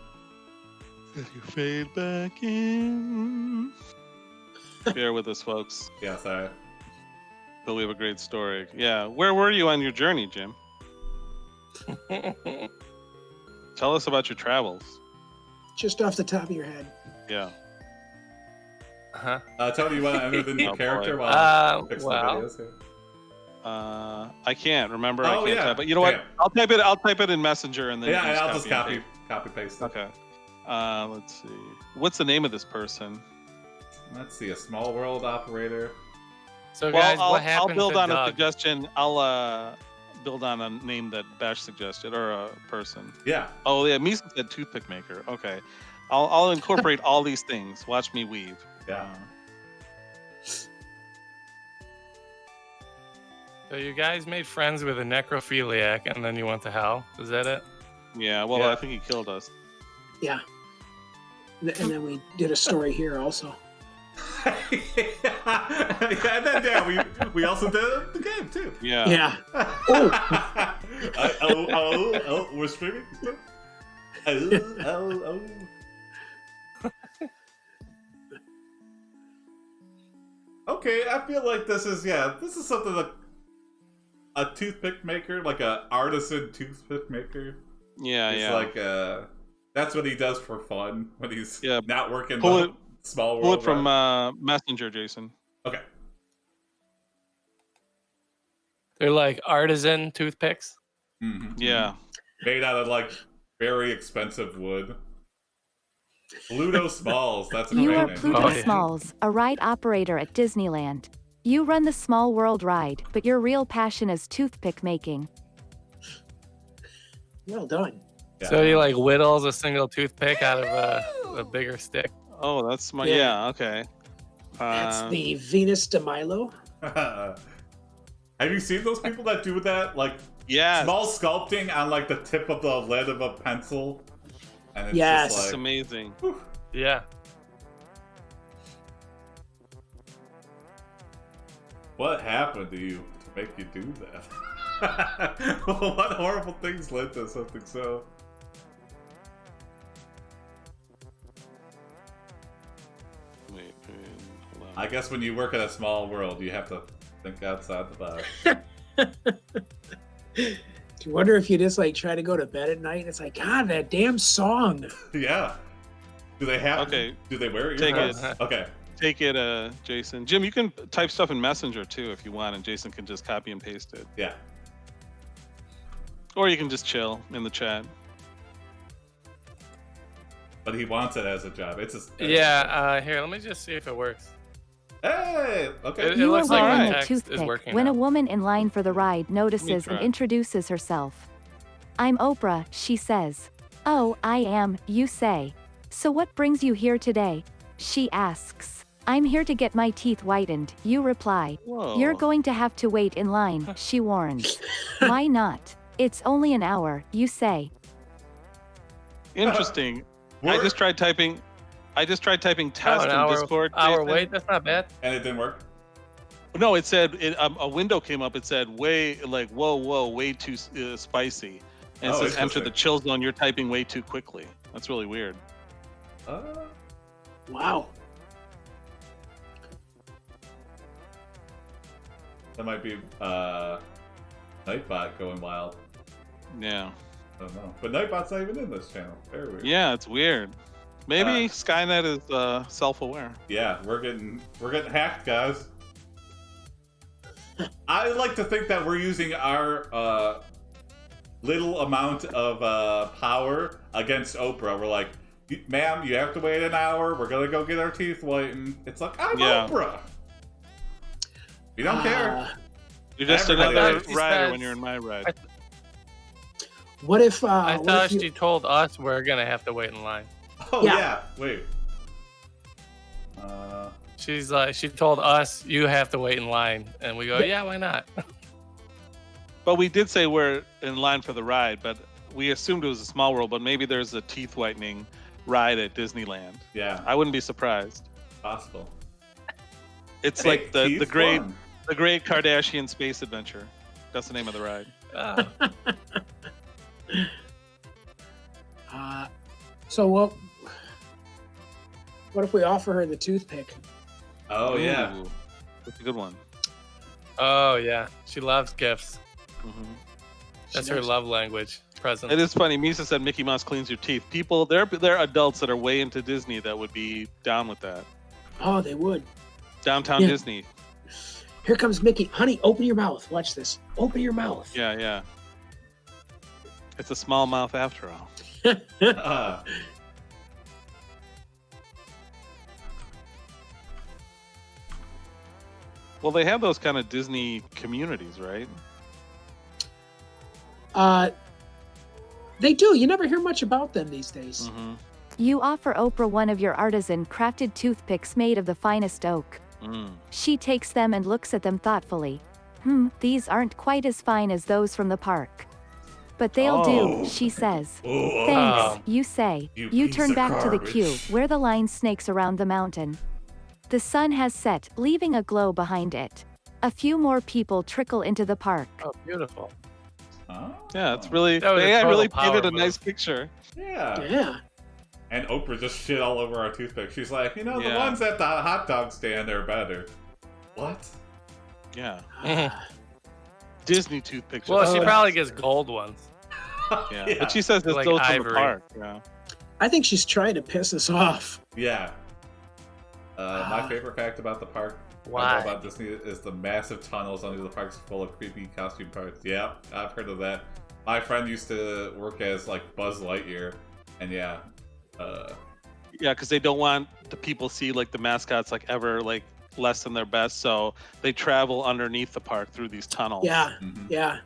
You fade back in. Bear with us, folks. Yeah, sorry. But we have a great story. Yeah. Where were you on your journey, Jim? Tell us about your travels. Just off the top of your head. Yeah. Uh-huh. Tony, you want to enter the new Oh, character boy. while I fix the Well, videos here? I can't remember. I Oh, can't yeah. type. But you know what? Damn. I'll type it in Messenger and then. Yeah, you and I'll just and copy paste it. paste. Okay. Let's see. What's the name of this person? Let's see, a small world operator. so Well, guys, I'll what happened build to on a Doug? suggestion. I'll build on a name that Bash suggested or a person. Yeah. Oh yeah, Misa said toothpick maker. Okay, I'll incorporate all these things. Watch me weave. Yeah. So you guys made friends with a necrophiliac and then you went to hell? Is that it? Yeah. Well, Yeah. I think he killed us. Yeah. And then we did a story here also. And then yeah, we also did the game too. Yeah. Yeah. Oh, we're streaming. Oh. Okay, I feel like this is something like a toothpick maker, like a artisan toothpick maker. Yeah. It's Yeah. like that's what he does for fun when he's not working. Pull the it- small world. Pull it from run. Messenger, Jason. Okay. They're like artisan toothpicks. Mhm. Yeah. Made out of like very expensive wood. Pluto Smalls. That's a You great are name. Pluto Oh, yeah. Smalls, a ride operator at Disneyland. You run the Small World ride, but your real passion is toothpick making. Well done. Yeah. So he like whittles a single toothpick out of a bigger stick. Oh, that's my. Yeah. Yeah. Okay. That's the Venus de Milo. Have you seen those people that do that? Like Yeah. small sculpting on like the tip of the lead of a pencil. And it's Yes. just It's like, amazing. Yeah. what happened to you to make you do that? What horrible things led to something so? Wait, hold on. I guess when you work at a small world, you have to think outside the box. Do you wonder if you just like try to go to bed at night? It's like, God, that damn song. Yeah. Do they have? Okay. Do they wear Take earphones? it. Okay. Take it, Jason. Jim, you can type stuff in Messenger too if you want, and Jason can just copy and paste it. Yeah. Or you can just chill in the chat. But he wants it as a job. It's a. Yeah, here, let me just see if it works. Hey. Okay. It You are looks like wearing my a text is toothpick working when now. a woman in line for the ride notices and try. introduces herself. I'm Oprah, she says. Oh, I am, you say. So what brings you here today? She asks. I'm here to get my teeth whitened, you reply. Whoa. You're going to have to wait in line, she warns. Why not? It's only an hour, you say. Interesting. I just tried typing test an in hour, Discord. hour Jason. wait. That's not bad. And it didn't work. No, it said a window came up. It said whoa, way too spicy. And it says enter the chill zone. You're typing way too quickly. That's really weird. Wow. That might be Nightbot going wild. Yeah. I don't know. But Nightbot's not even in this channel. Very weird. Yeah, it's weird. Maybe Skynet is self-aware. Yeah, we're getting hacked, guys. I like to think that we're using our little amount of power against Oprah. We're like, ma'am, you have to wait an hour. We're gonna go get our teeth whitened. It's like, I'm Oprah. You don't care. You're just Everybody another likes- rider when you're in my ride. What if I thought she told us we're gonna have to wait in line. Oh yeah. Wait. She's like, she told us you have to wait in line, and we go, yeah, why not? But we did say we're in line for the ride, but we assumed it was a Small World. But maybe there's a teeth whitening ride at Disneyland. Yeah. I wouldn't be surprised. Possible. It's like the great Kardashian space adventure. That's the name of the ride. So what if we offer her the toothpick? Oh yeah, Ooh, that's a good one. Oh yeah, she loves gifts. Mm-hmm. That's her love language. Presents. It is funny. Misa said Mickey Mouse cleans your teeth. People, there are adults that are way into Disney that would be down with that. Oh, they would. Downtown Disney. Here comes Mickey. Honey, open your mouth. Watch this. Open your mouth. Yeah. It's a small mouth after all. Well, they have those kind of Disney communities, right? They do. You never hear much about them these days. Mm-hmm. You offer Oprah one of your artisan-crafted toothpicks made of the finest oak. She takes them and looks at them thoughtfully. These aren't quite as fine as those from the park. But they'll do, she says. Thanks, you say. You turn back to the queue, where the line snakes around the mountain. The sun has set, leaving a glow behind it. A few more people trickle into the park. Oh, beautiful. Yeah, it's really, That was a I total really power painted a move. nice picture. Yeah. And Oprah just shit all over our toothpick. She's like, the Yeah. ones at the hot dog stand are better. What? Yeah. Mhm. Disney toothpicks. Well, she Oh, probably gets gold ones. Yeah. But she says it's Like those from the ivory. park. Yeah. I think she's trying to piss us off. Yeah. My favorite fact about the park, I Why? know about Disney, is the massive tunnels under the parks full of creepy costume parts. Yeah, I've heard of that. My friend used to work as like Buzz Lightyear, and yeah, Yeah, because they don't want the people see like the mascots like ever like less than their best, so they travel underneath the park through these tunnels. Yeah. mhm. Yeah.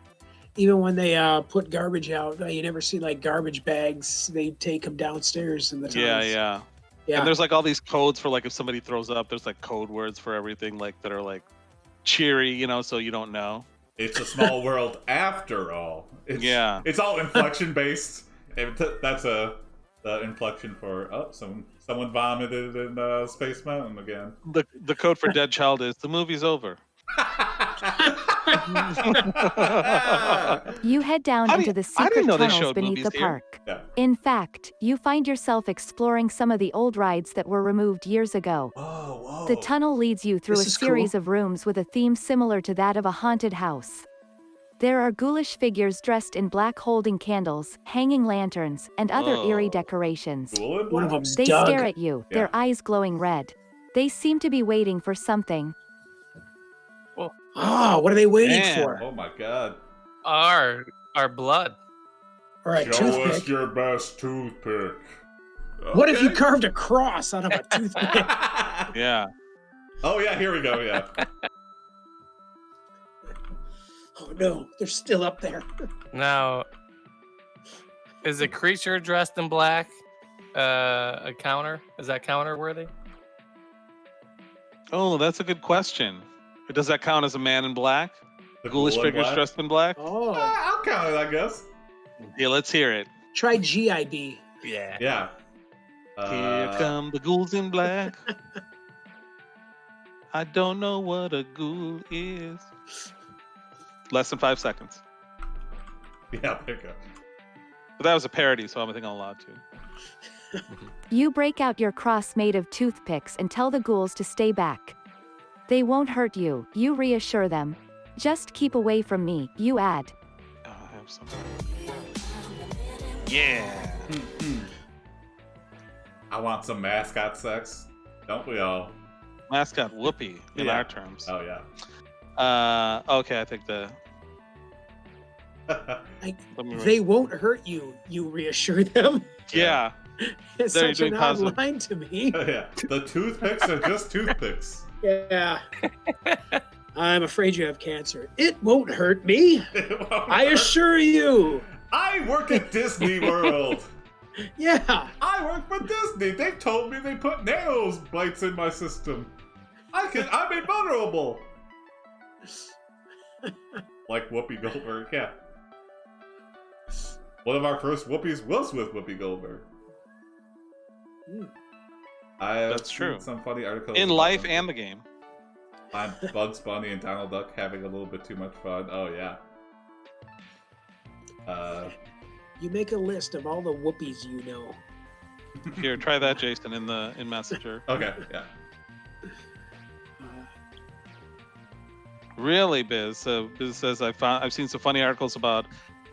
Even when they put garbage out, you never see like garbage bags. They take them downstairs in the tunnels. Yeah. Yeah. And there's like all these codes for like if somebody throws up, there's like code words for everything like that are like cheery, so you don't know. It's a small world after all. It's all inflection based. That's the inflection for someone vomited in Space Mountain again. The code for Dead Child is the movie's over. You head down into the I didn't secret know they tunnels showed beneath movies the here. park. Yeah. In fact, you find yourself exploring some of the old rides that were removed years ago. Whoa. The tunnel leads you through This a is series cool. of rooms with a theme similar to that of a haunted house. There are ghoulish figures dressed in black holding candles, hanging lanterns, and other Whoa. eerie decorations. Cool and One of black. them's They Doug. stare at you, Yeah. their eyes glowing red. They seem to be waiting for something. Oh, what are they waiting Man. for? Oh my god. Our blood. All right, Show us toothpick. your best toothpick. What if you Okay. carved a cross out of a toothpick? Yeah. Oh yeah, here we go. Yeah. Oh no, they're still up there. Now, is a creature dressed in black a counter? Is that counter worthy? Oh, that's a good question. Does that count as a man in black? The Ghoulish ghoul in figures black? dressed in black? Oh, I'll count it, I guess. Yeah, let's hear it. try GIB. Yeah. Yeah. Here come the ghouls in black. I don't know what a ghoul is. Less than 5 seconds. Yeah, there you go. But that was a parody, so I think I'm allowed to. You break out your cross made of toothpicks and tell the ghouls to stay back. They won't hurt you, you reassure them. Just keep away from me, you add. Oh, I have something. Yeah. I want some mascot sex. Don't we all? Mascot Whoopi in Yeah. our terms. Oh, yeah. Okay, I think the. Let me They won't hurt you, you reassure them. Yeah. It's There, you're such an doing odd positive. line to me. Yeah. The toothpicks are just toothpicks. Yeah. I'm afraid you have cancer. It won't hurt me. I assure you. I work at Disney World. Yeah. I work for Disney. They've told me they put bites in my system. I'm invulnerable. Like Whoopi Goldberg, yeah. One of our first Whoopies was with Whoopi Goldberg. That's true. Some funny articles in about life them. and the game. I'm Bugs Bunny and Donald Duck having a little bit too much fun. Oh yeah. You make a list of all the whoopies you know. Here, try that, Jason, in Messenger. Okay, yeah. Really, Biz? Biz says I've seen some funny articles about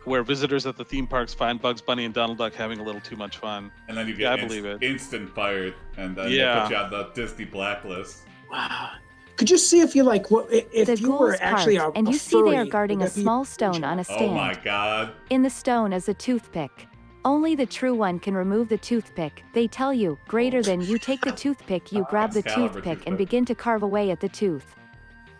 where visitors at the theme parks find Bugs Bunny and Donald Duck having a little too much fun. And then you Yeah, get I believe it. instant fired, and then they Yeah. put you on the Disney blacklist. Wow. Could you see if you like what The if you were ghouls actually part, a and you a see they are furry, guarding would a that be small stone on a stand. Oh my god. In the stone is a toothpick. Only the true one can remove the toothpick. They tell you, greater than you take the toothpick, you grab the Excalibur toothpick and toothpick. begin to carve away at the tooth.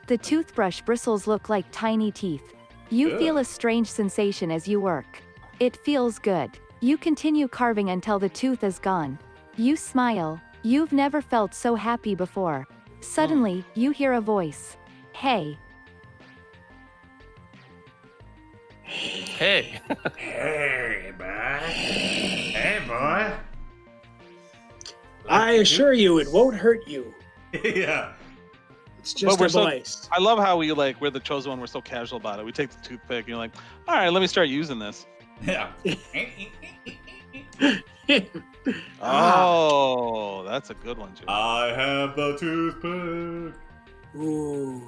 The toothbrush bristles look like tiny teeth. You Ugh. feel a strange sensation as you work. It feels good. You continue carving until the tooth is gone. You smile. You've never felt so happy before. Suddenly, you hear a voice. Hey. Hey. Hey, boy. Hey, boy. I assure you, it won't hurt you. Yeah. It's just we're a so- voice. I love how we're the chosen one. We're so casual about it. We take the toothpick and you're like, all right, let me start using this. Yeah. Oh, that's a good one, Jim. I have the toothpick. Ooh.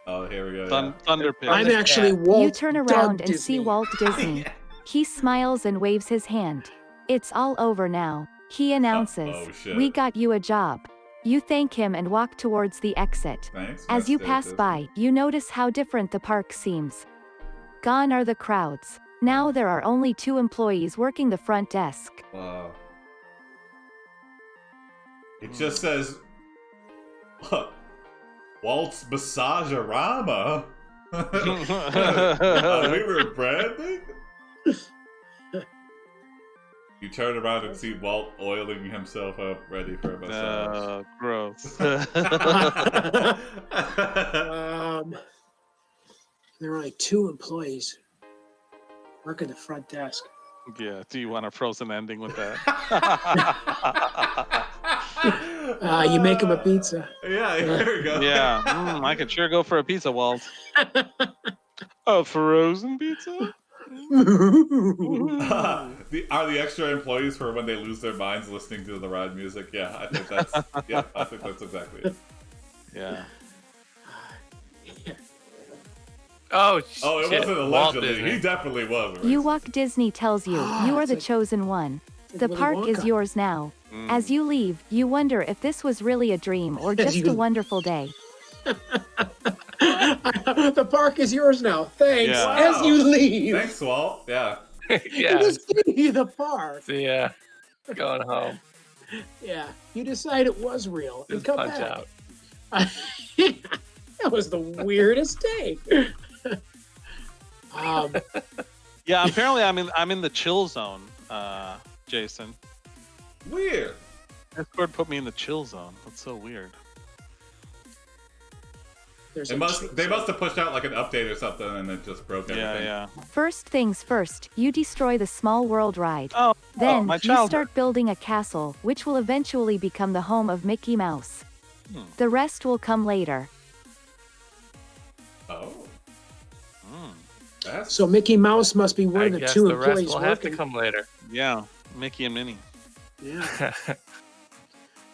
Oh, here we go. Thunder pick. I'm the actually cat. Walt You turn Doug around and Disney. see Walt Disney. He smiles and waves his hand. It's all over now. He announces, Oh, shit. we got you a job. You thank him and walk towards the exit. Thanks. As you Mr. pass Disney. by, you notice how different the park seems. Gone are the crowds. Now there are only 2 employees working the front desk. Wow. It just says, Walt's Massagerama. We were branding? You turn around and see Walt oiling himself up, ready for a massage. Gross. There are only 2 employees working the front desk. Yeah. Do you want a frozen ending with that? You make him a pizza. Yeah, here we go. Yeah. I could sure go for a pizza, Walt. A frozen pizza? Are the extra employees for when they lose their minds listening to the ride music? Yeah, I think that's exactly it. Yeah. Oh, Oh, it shit. wasn't Walt allegedly. Disney. He definitely was. You walk Disney tells you, you are it's the like- chosen one. The Willy park is Wonka. yours now. As you leave, you wonder if this was really a dream or As just you- a wonderful day. The park is yours now. Thanks. Yeah. As you leave. Thanks, Walt. Yeah. We Yeah. just gave you the park. See ya. Going home. Yeah. You decide it was real. And Just come punch back. out. That was the weirdest day. Yeah. Apparently, I'm in the chill zone, Jason. Weird. Discord put me in the chill zone. That's so weird. There's They must have pushed out like an update or something and it just broke everything. Yeah. First things first, you destroy the small world ride. Oh, Then my you childhood. start building a castle, which will eventually become the home of Mickey Mouse. The rest will come later. Oh. That's... So Mickey Mouse must be one I of the guess two the rest employees will have to working. come later. Yeah, Mickey and Minnie. Yeah.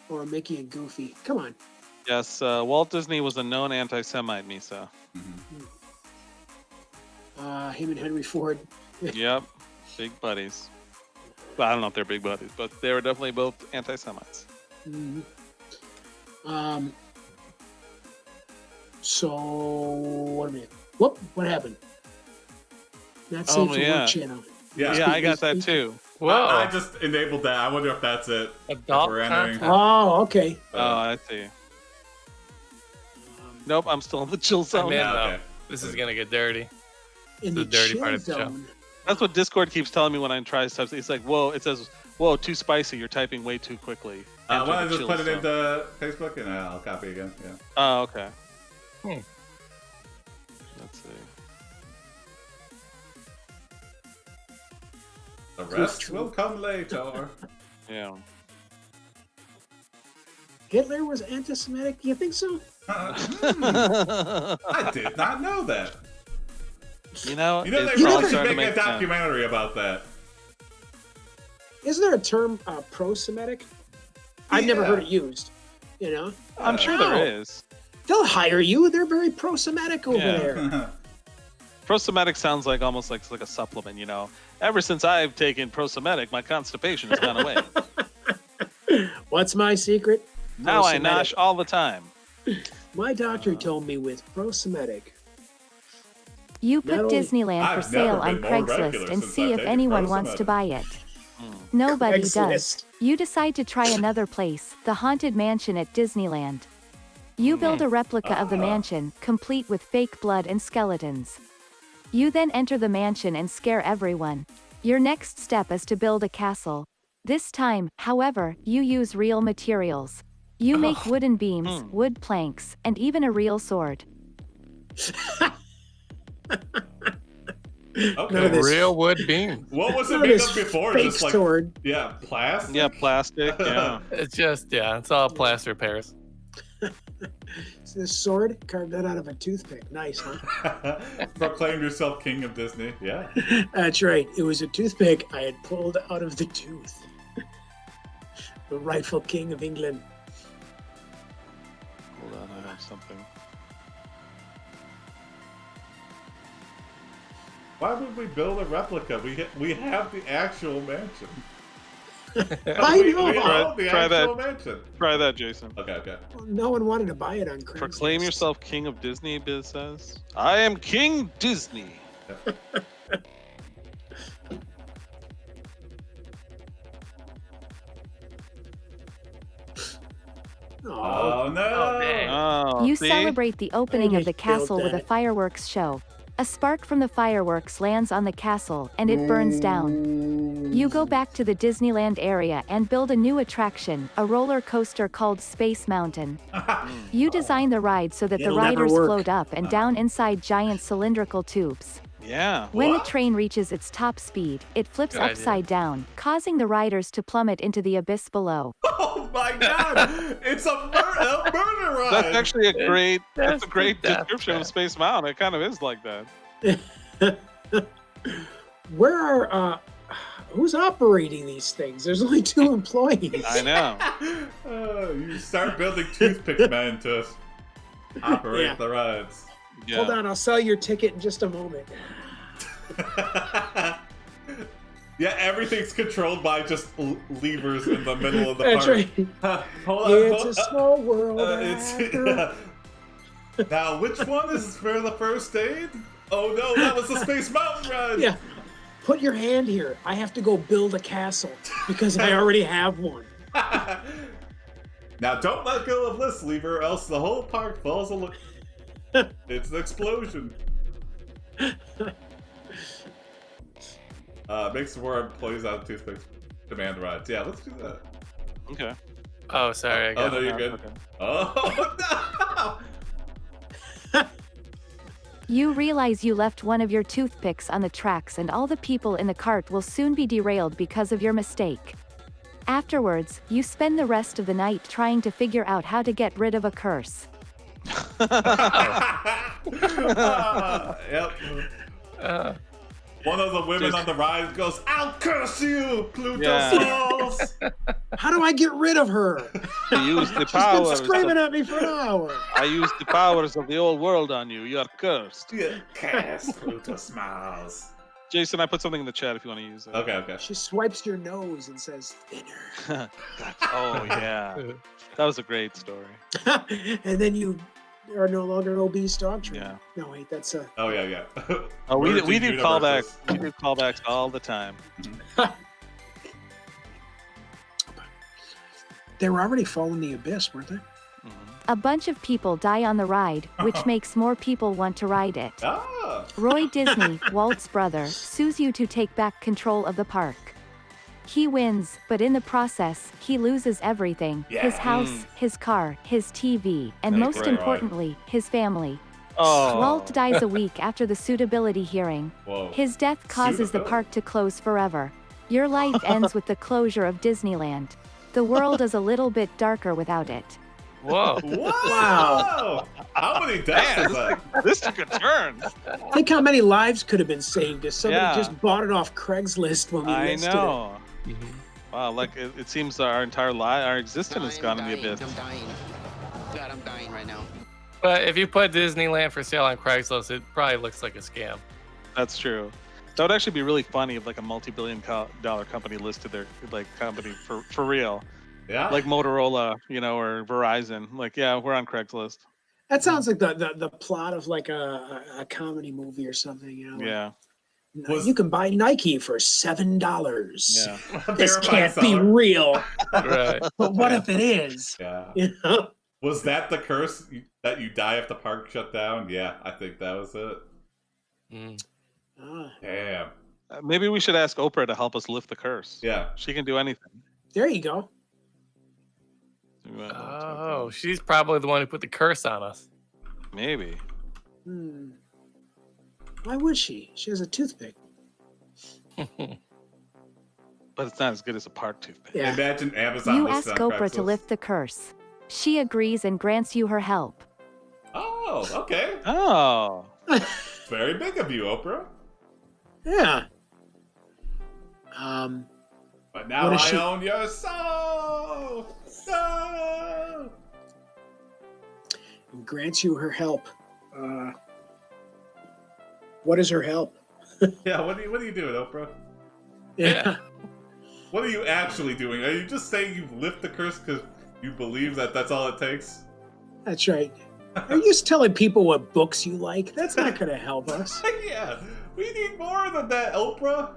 Or Mickey and Goofy. Come on. Yes, Walt Disney was a known anti-Semite, Misa. Him and Henry Ford. Yep, big buddies. Well, I don't know if they're big buddies, but they were definitely both anti-Semites. So what a minute. Whoop! What happened? Not safe for work channel. Yeah, I got that too. Whoa. I just enabled that. I wonder if that's it. Adult We're entering. content? Oh, okay. Oh, I see. Nope, I'm still in the chill zone. I'm in, Yeah, though. okay. This is gonna get dirty. In The the dirty chill part of the show. zone. That's what Discord keeps telling me when I try stuff. It's like, whoa, it says, whoa, too spicy. You're typing way too quickly. Why Enter don't I the just chill put it zone. into Facebook and I'll copy again? Yeah. Oh, okay. Hmm. Let's see. The rest will come later. Yeah. Hitler was anti-Semitic? Do you think so? I did not know that. You know, They it's really all should starting to make a make sense. documentary about that. Isn't there a term pro-Semitic? I've never heard it used. You know? I'm sure Oh. there is. They'll hire you. They're very pro-Semitic over Yeah. there. Pro-Semitic sounds like almost like a supplement, you know. Ever since I've taken pro-Semitic, my constipation has gone away. What's my secret? Now I Pro-Semitic. nosh all the time. My doctor told me with pro-Semitic. You Not put only- Disneyland for I've sale never on been more Craigslist regular and since see I've if taken anyone wants to buy it. Nobody does. Craigslist. You decide to try another place, the Haunted Mansion at Disneyland. You build a replica of the mansion, complete with fake blood and skeletons. You then enter the mansion and scare everyone. Your next step is to build a castle. This time, however, you use real materials. You make wooden beams, wood planks, and even a real sword. None of Okay. this- Real wood beam. What was it None of made this of before? fake Just like sword. plastic. Yeah, plastic. Yeah. It's just, it's all plaster repairs. It's this sword carved out of a toothpick. Nice, huh? Proclaim yourself king of Disney. Yeah. That's right. It was a toothpick I had pulled out of the tooth. The rightful king of England. Hold on, I have something. Why would we build a replica? We have the actual mansion. I know. We own the Try actual that. mansion. Try that, Jason. Okay. No one wanted to buy it on Craigslist. Proclaim yourself king of Disney, Biz says. I am King Disney. Oh no! Oh, dang. Oh, You see? celebrate the opening I of the just built castle with a that. fireworks show. A spark from the fireworks lands on the castle, and it burns down. You go back to the Disneyland area and build a new attraction, a roller coaster called Space Mountain. You design the ride so that the It'll never riders work. float up and down inside giant cylindrical tubes. Yeah. When What? the train reaches its top speed, it flips Good idea. upside down, causing the riders to plummet into the abyss below. Oh my god! It's a murder ride! That's actually a great That's a great the death description of trap. Space Mountain. It kind of is like that. Where are who's operating these things? There's only 2 employees. I know. You start building toothpick men to operate Yeah. the rides. Yeah. Hold on, I'll sell your ticket in just a moment. Yeah, everything's controlled by just levers in the middle of the That's park. right. Hold on. It's a small world. It's, now, which one is for the first aid? Oh no, that was the Space Mountain ride. Yeah. Put your hand here. I have to go build a castle because I already have one. Now, don't let go of this lever, or else the whole park falls a It's an explosion. Make some more employees out of toothpicks. Demand rides. Yeah, let's do that. Okay. Oh, sorry. I Oh got no, it. you're good. Okay. Oh You realize you left one of your toothpicks on the tracks and all the people in the cart will soon be derailed because of your mistake. Afterwards, you spend the rest of the night trying to figure out how to get rid of a curse. Yep. One of the women on the ride goes, "I'll curse you, Pluto Smalls." How do I get rid of her? I use the She's been powers. screaming at me for an hour. I use the powers of the old world on you. You are cursed. Yeah, curse Pluto Smalls. Jason, I put something in the chat if you want to use it. Okay. She swipes your nose and says, "Thinner." Oh yeah, that was a great story. And then you are no longer an obese dog trainer. Yeah. No, wait, that's a. Oh yeah. Oh, we Merging do universes. callbacks. We do callbacks all the time. They were already falling the abyss, weren't they? A bunch of people die on the ride, which makes more people want to ride it. Ah. Roy Disney, Walt's brother, sues you to take back control of the park. He wins, but in the process, he loses everything. Yeah. His house, his car, his TV, and That's most great. importantly, his family. Oh, Walt dies a week after the suitability hearing. Whoa. His death causes the Suitability. park to close forever. Your life ends with the closure of Disneyland. The world is a little bit darker without it. Whoa. Wow. How many deaths is that? this took a turn. Think how many lives could have been saved if somebody Yeah. just bought it off Craigslist when we I listed know. Wow, like it seems our entire our existence has gone in the abyss. I'm dying. God, I'm dying right now. But if you put Disneyland for sale on Craigslist, it probably looks like a scam. That's true. That would actually be really funny if like a multi-billion-dollar company listed their like company for real, Yeah. like Motorola, or Verizon. Like, yeah, we're on Craigslist. That sounds like the plot of like a comedy movie or something. Like, Yeah, Was- you can buy Nike for $7. yeah. This Verified can't be seller. real. Right. But what if it is? Yeah. You know? Was that the curse that you die if the park shut down? Yeah, I think that was it. Mm. Ah, Damn. Maybe we should ask Oprah to help us lift the curse. Yeah. She can do anything. there you go. Oh, she's probably the one who put the curse on us. Maybe. Why would she? She has a toothpick. But it's not as good as a park toothpick. Yeah. Imagine Amazon You ask listed on Oprah to Craigslist. lift the curse. She agrees and grants you her help. Oh, okay. Oh. Very big of you, Oprah. Yeah. But now What is I she- own your soul. No. Grants you her help. What is her help? Yeah. What are you doing, Oprah? Yeah. What are you actually doing? Are you just saying you lift the curse because you believe that that's all it takes? That's right. Are you just telling people what books you like? That's not going to help us. Yeah. We need more than that, Oprah.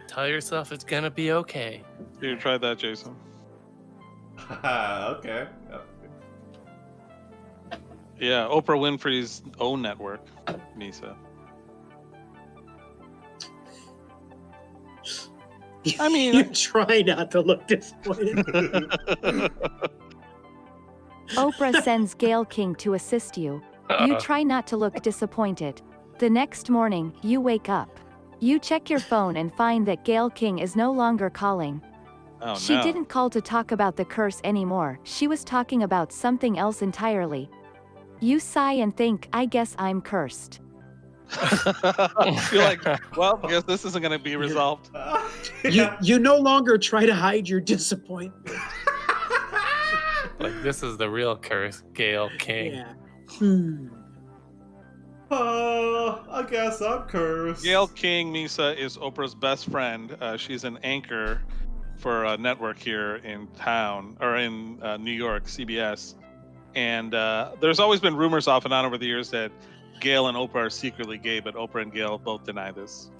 Tell yourself it's gonna be okay. You tried that, Jason. Okay. Yeah, Oprah Winfrey's own network, Misa. I mean- you try not to look disappointed. Oprah sends Gail King to assist you. You try not to look disappointed. The next morning, you wake up. You check your phone and find that Gail King is no longer calling. Oh, She no. didn't call to talk about the curse anymore. She was talking about something else entirely. You sigh and think, I guess I'm cursed. You're like, well, I guess this isn't going to be resolved. You no longer try to hide your disappointment. Like, this is the real curse, Gail King. Yeah. I guess I'm cursed. Gail King, Misa, is Oprah's best friend. She's an anchor for a network here in town, or in New York, CBS. And there's always been rumors off and on over the years that Gail and Oprah are secretly gay, but Oprah and Gail both deny this.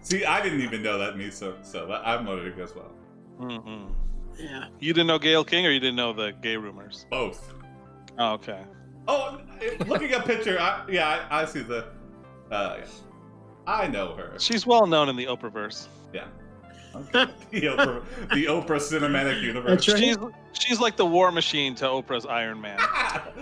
See, I didn't even know that, Misa, so I'm wondering as well. Mm-hmm. Yeah. You didn't know Gail King, or you didn't know the gay rumors? Both. Oh, okay. Oh, looking at picture, I see the. Yeah. I know her. She's well known in the Oprahverse. Yeah. The Oprah cinematic universe. That's right. She's like the war machine to Oprah's Iron Man.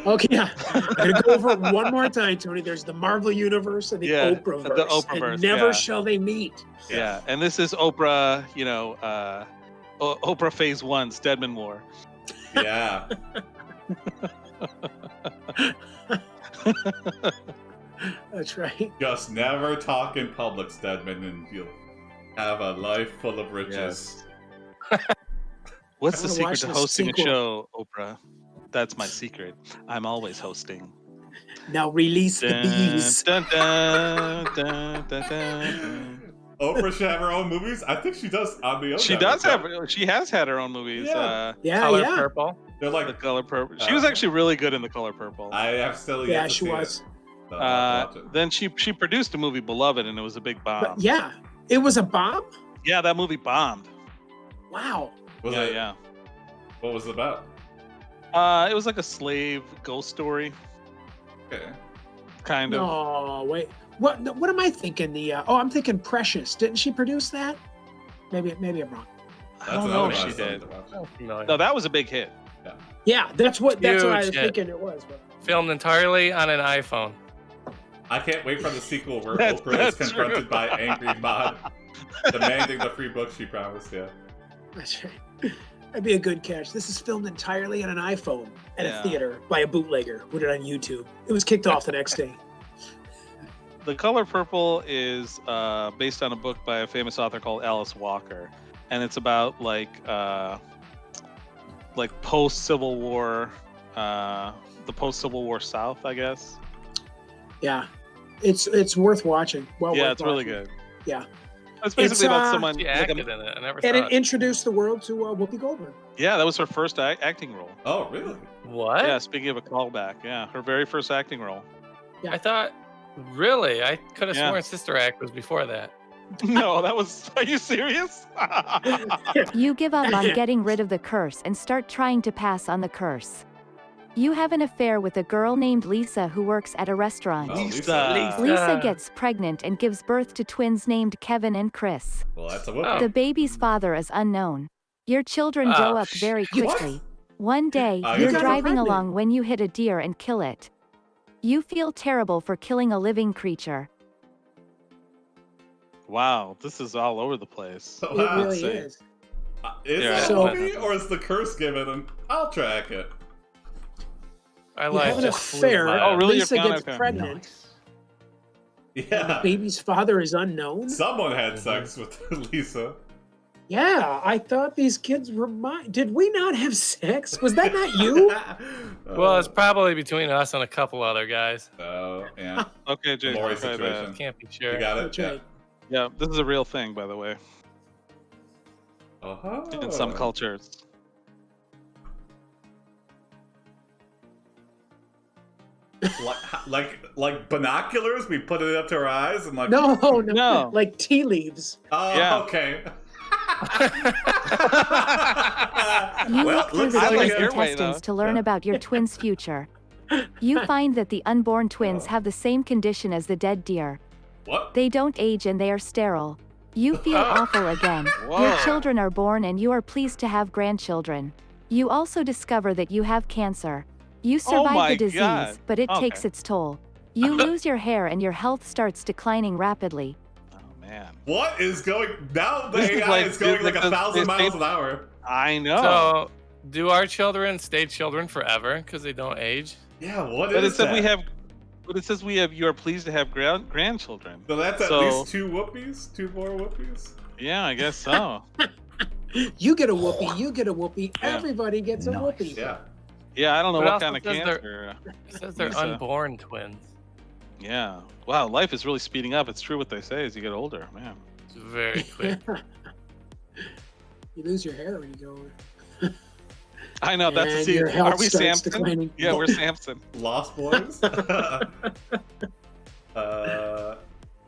Okay, yeah. I'm gonna go over it one more time, Tony. There's the Marvel universe and the Oprahverse. The Oprahverse, and never shall they meet. Yeah, and this is Oprah. Oprah Phase 1, Stedman War. Yeah. That's right. Just never talk in public, Stedman, and you'll have a life full of riches. What's the I wanna secret watch to the hosting sequel. a show, Oprah? That's my secret. I'm always hosting. Now release the bees. Dun, dun, dun, dun, dun. Oprah should have her own movies. I think she does on the own. She does have. She has had her own movies. Yeah. Color Purple. They're like The Color Purple. She was actually really good in The Color Purple. I have still yet to she see was. it. So I'll watch it. Then she produced a movie, Beloved, and it was a big bomb. But yeah, it was a bomb. Yeah, that movie bombed. Wow. Was yeah, it? yeah. What was it about? It was like a slave ghost story, Okay. kind of. No, wait. What am I thinking? I'm thinking Precious. Didn't she produce that? Maybe I'm wrong. I don't know if she did. No, that was a big hit. Yeah, that's what I was Huge hit. thinking it was. But... Filmed entirely on an iPhone. I can't wait for the sequel where That's- Oprah is that's confronted true. by angry Mod, demanding the free book she promised. Yeah. That's right. That'd be a good catch. This is filmed entirely on an iPhone at Yeah. a theater by a bootlegger. Put it on YouTube. It was kicked off the next day. The Color Purple is based on a book by a famous author called Alice Walker, and it's about like post-Civil War, the post-Civil War South, I guess. Yeah, it's worth watching. Well, Yeah, worth it's really watching. good. Yeah. It's basically It's, about someone. She like acted in it. I never And saw it it. introduced the world to Whoopi Goldberg. Yeah, that was her first acting role. Oh, really? What? Yeah, speaking of a callback, yeah, her very first acting role. Yeah. I thought, really? I could have Yeah. sworn Sister Act was before that. No, that was. Are you serious? You give up on getting rid of the curse and start trying to pass on the curse. You have an affair with a girl named Lisa who works at a restaurant. Oh, Lisa. Lisa gets pregnant and gives birth to twins named Kevin and Chris. Well, that's a Oh. whoopee. The baby's father is unknown. Your children grow up very quickly. One day, You you're got her driving pregnant. along when you hit a deer and kill it. You feel terrible for killing a living creature. Wow, this is all over the place. Oh, It wow. really see. is. Is Yeah, it so- a whoopee or is the curse given? And I'll track it. I You like have an just flew affair. by. Oh, really? Lisa You're gets okay. pregnant. And the Yeah. baby's father is unknown. Someone had sex with Lisa. Yeah, I thought these kids were mine. Did we not have sex? Was that not you? Well, it's probably between us and a couple other guys. Oh, yeah. Okay, Jason. Lori try that. situation. Can't be You sure. got it? That's Yeah. right. Yeah, this is a real thing, by the way, Oh. in some cultures. Like binoculars? We put it up to our eyes and like. No, no, No. like tea leaves. Oh, Yeah. okay. You Well, look through looks the I like twins' your way, intestines though. to learn Yeah. about your twins' future. You find that the unborn twins have the same condition as the dead deer. What? They don't age and they are sterile. You feel awful again. Your Whoa. children are born and you are pleased to have grandchildren. You also discover that you have cancer. You survive my the disease, God. but it Okay. takes its toll. You lose your hair and your health starts declining rapidly. Oh man, What is going now? The This is AI like- is going like like the- 1,000 they- miles an hour. I know. So, do our children stay children forever because they don't age? Yeah, what but is it said that? we have. But it says we have. You are pleased to have grandchildren. So that's at So- least 2 whoopies? 2 more whoopies? Yeah, I guess so. You get a whoopee. You get a whoopee. Yeah. Everybody gets a whoopee. Yeah. Yeah, I don't know But what also kind of says they're- cancer. It says they're Lisa. unborn twins. Yeah. Wow, life is really speeding up. It's true what they say as you get older, man. It's very quick. You lose your hair when you go over. I know that's And see. your health Are we starts Samson? declining. Yeah, we're Samson. Lost Boys?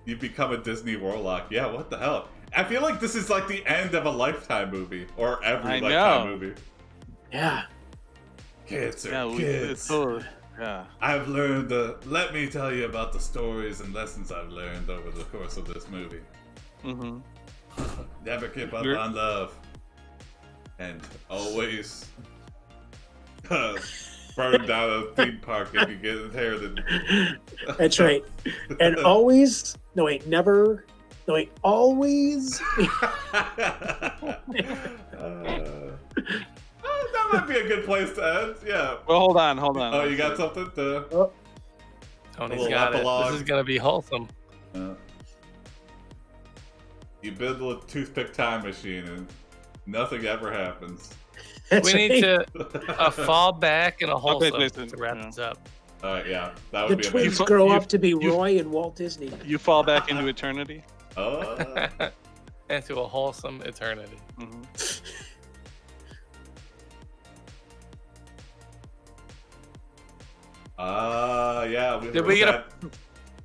You become a Disney warlock. Yeah, what the hell? I feel like this is like the end of a Lifetime movie. Or every I Lifetime know. movie. Yeah. Kids are Yeah, kids. it's totally. Yeah. I've learned, let me tell you about the stories and lessons I've learned over the course of this movie. Mm-hmm. Never give up on love. And always burn down a theme park if you get inherited. That's right. And always, no wait, never, no wait, always. That might be a good place to end. Yeah. Well, hold on. Oh, you got something to? Oh, Tony's got it. This is gonna be wholesome. You build a toothpick time machine and nothing ever happens. that's We need right. to fall back and a wholesome Jason. to wrap this up. All right, yeah, that The would be twins amazing. grow up to be Roy and Walt Disney. You fall back into eternity. Oh, Into a wholesome eternity. Mhm. yeah.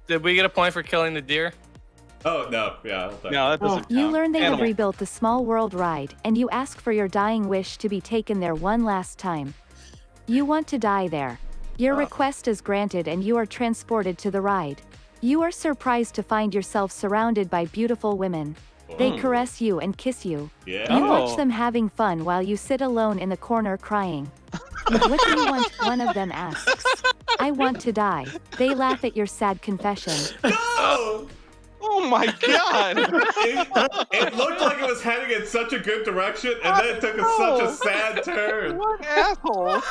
Did we get a point for killing the deer? Oh no, yeah. I'll take No, it. that doesn't You count. learn they have Animal. rebuilt the Small World ride, and you ask for your dying wish to be taken there one last time. You want to die there. Your request is granted and you are transported to the ride. You are surprised to find yourself surrounded by beautiful women. They Oh. caress you and kiss you. Yeah. You Oh. watch them having fun while you sit alone in the corner crying. What do you want? One of them asks. I want to die. They laugh at your sad confession. No! Oh my god! It looked like it was heading in such a good direction, and then it took such a sad turn. What asshole?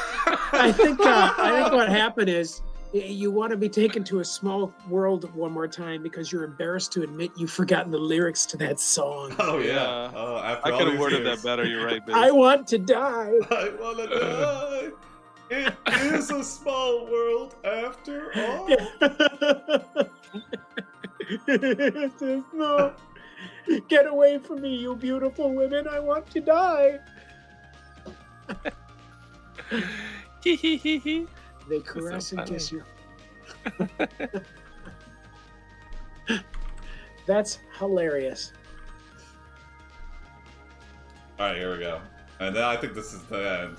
I think what happened is you want to be taken to a small world one more time because you're embarrassed to admit you've forgotten the lyrics to that song. Oh yeah. Yeah. Oh, after I all could have these worded years. that better. You're right, Biz. I want to die. I wanna die. It is a small world after all. No. Get away from me, you beautiful women. I want to die. They caress and kiss you. That's hilarious. All right, here we go. And then I think this is the end.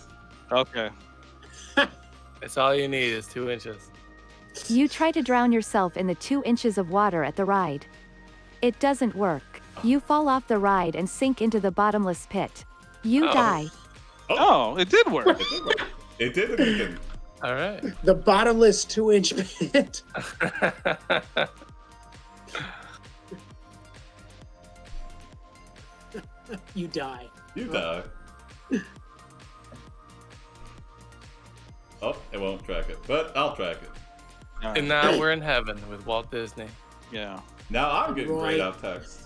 Okay. That's all you need is 2 inches. You try to drown yourself in the 2 inches of water at the ride. It doesn't work. You fall off the ride and sink into the bottomless pit. You Oh. die. Oh, it did work. It did the good thing. All right. The bottomless 2-inch pit. You die. You die. Oh, it won't track it, but I'll track it. And now we're in heaven with Walt Disney. Yeah. Now I'm getting Right. grayed out text.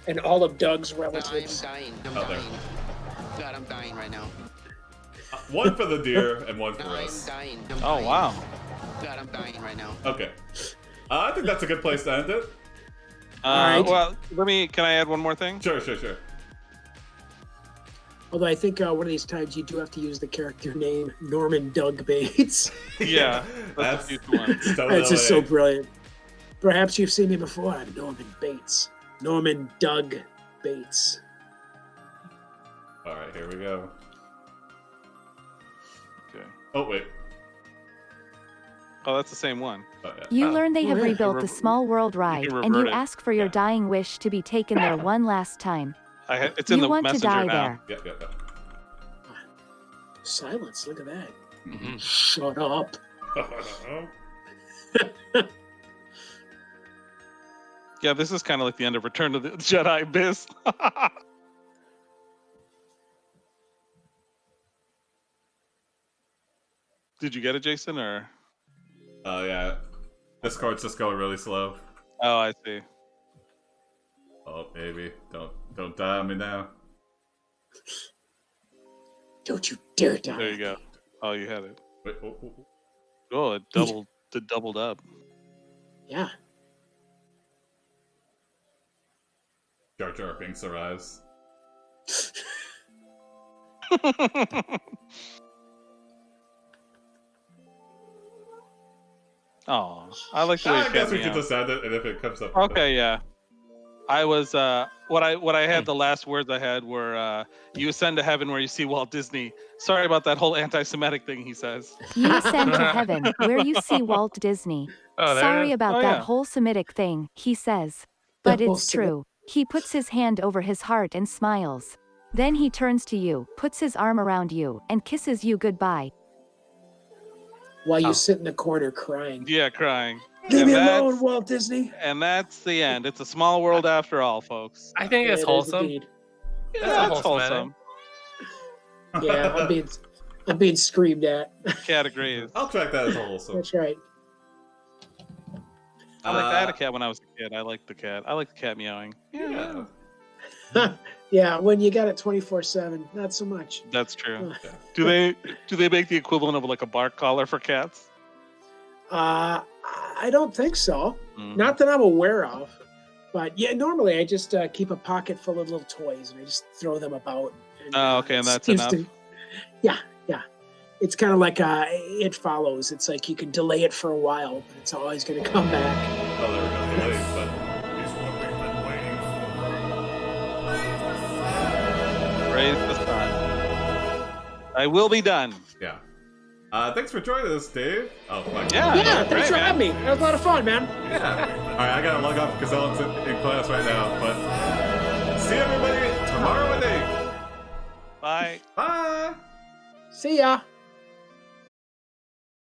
And all of Doug's I'm relatives. dying. I'm Oh, there. dying. God, I'm dying right now. One for the deer and one for I'm us. dying. Oh dying. wow. God, I'm dying right now. Okay. I think that's a good place to end it. Alright. Well, can I add one more thing? Sure. Although I think one of these times you do have to use the character name Norman Doug Bates. Yeah. That's a future one. That's just so brilliant. Perhaps you've seen me before. I'm Norman Bates. Norman Doug Bates. All right, here we go. Okay. Oh wait. Oh, that's the same one. Oh, yeah. You learn they have yeah. rebuilt the Small World ride, can and you revert it. ask for your Yeah. dying wish to be taken there one last time. It's in You the want to messenger die now. there. Yep. Silence. Look at that. Mhm. Shut up. Yeah, this is kind of like the end of Return of the Jedi, Biz. Did you get it, Jason? Or Oh yeah. Discord's just going really slow. oh, I see. Oh baby, don't die on me now. Don't you dare die. There you go. Oh, you had it. Wait, Oh, it doubled up. Yeah. Jar Jar Binks arrives. Oh, I like the way I it guess kept we me could out. just end it, and if it comes up. Okay, yeah. I was what I had the last words I had were you ascend to heaven where you see Walt Disney. Sorry about that whole anti-Semitic thing he says. You ascend to heaven, where you see Walt Disney. Oh, there it Sorry is. about Oh, that yeah. whole Semitic thing, he says. But The whole it's true. He puts his hand over his heart and smiles. Then he turns to you, puts his arm around you, and kisses you goodbye. While you Oh. sit in the corner crying. Yeah, crying. Leave And me that's- alone, Walt Disney. And that's the end. It's a small world after all, folks. I think Yeah, it's it is wholesome. indeed. Yeah, That's it's wholesome. Yeah, I'm being screamed at. Cat agrees. I'll track that as wholesome. That's right. I had a cat when I was a kid. I liked the cat. I like the cat meowing. Yeah. Yeah, when you got it 24/7, not so much. That's true. Uh, Do they make the equivalent of like a bark collar for cats? I don't think so. Mm. Not that I'm aware of. But yeah, normally I just keep a pocket full of little toys and I just throw them about. And, Oh, okay, and that's seems enough. Yeah. It's kind of like It Follows. It's like you can delay it for a while, but it's always going to come back. Oh, there we go. Wait, but Raise the sun. I will be done. yeah. Thanks for joining us, Dave. Oh, my Yeah. Yeah, thanks great, for man. having me. That was a lot of fun, man. Yeah. All right, I gotta log off because Ellen's in class right now. But see everybody tomorrow at 8. Bye. Bye. See ya.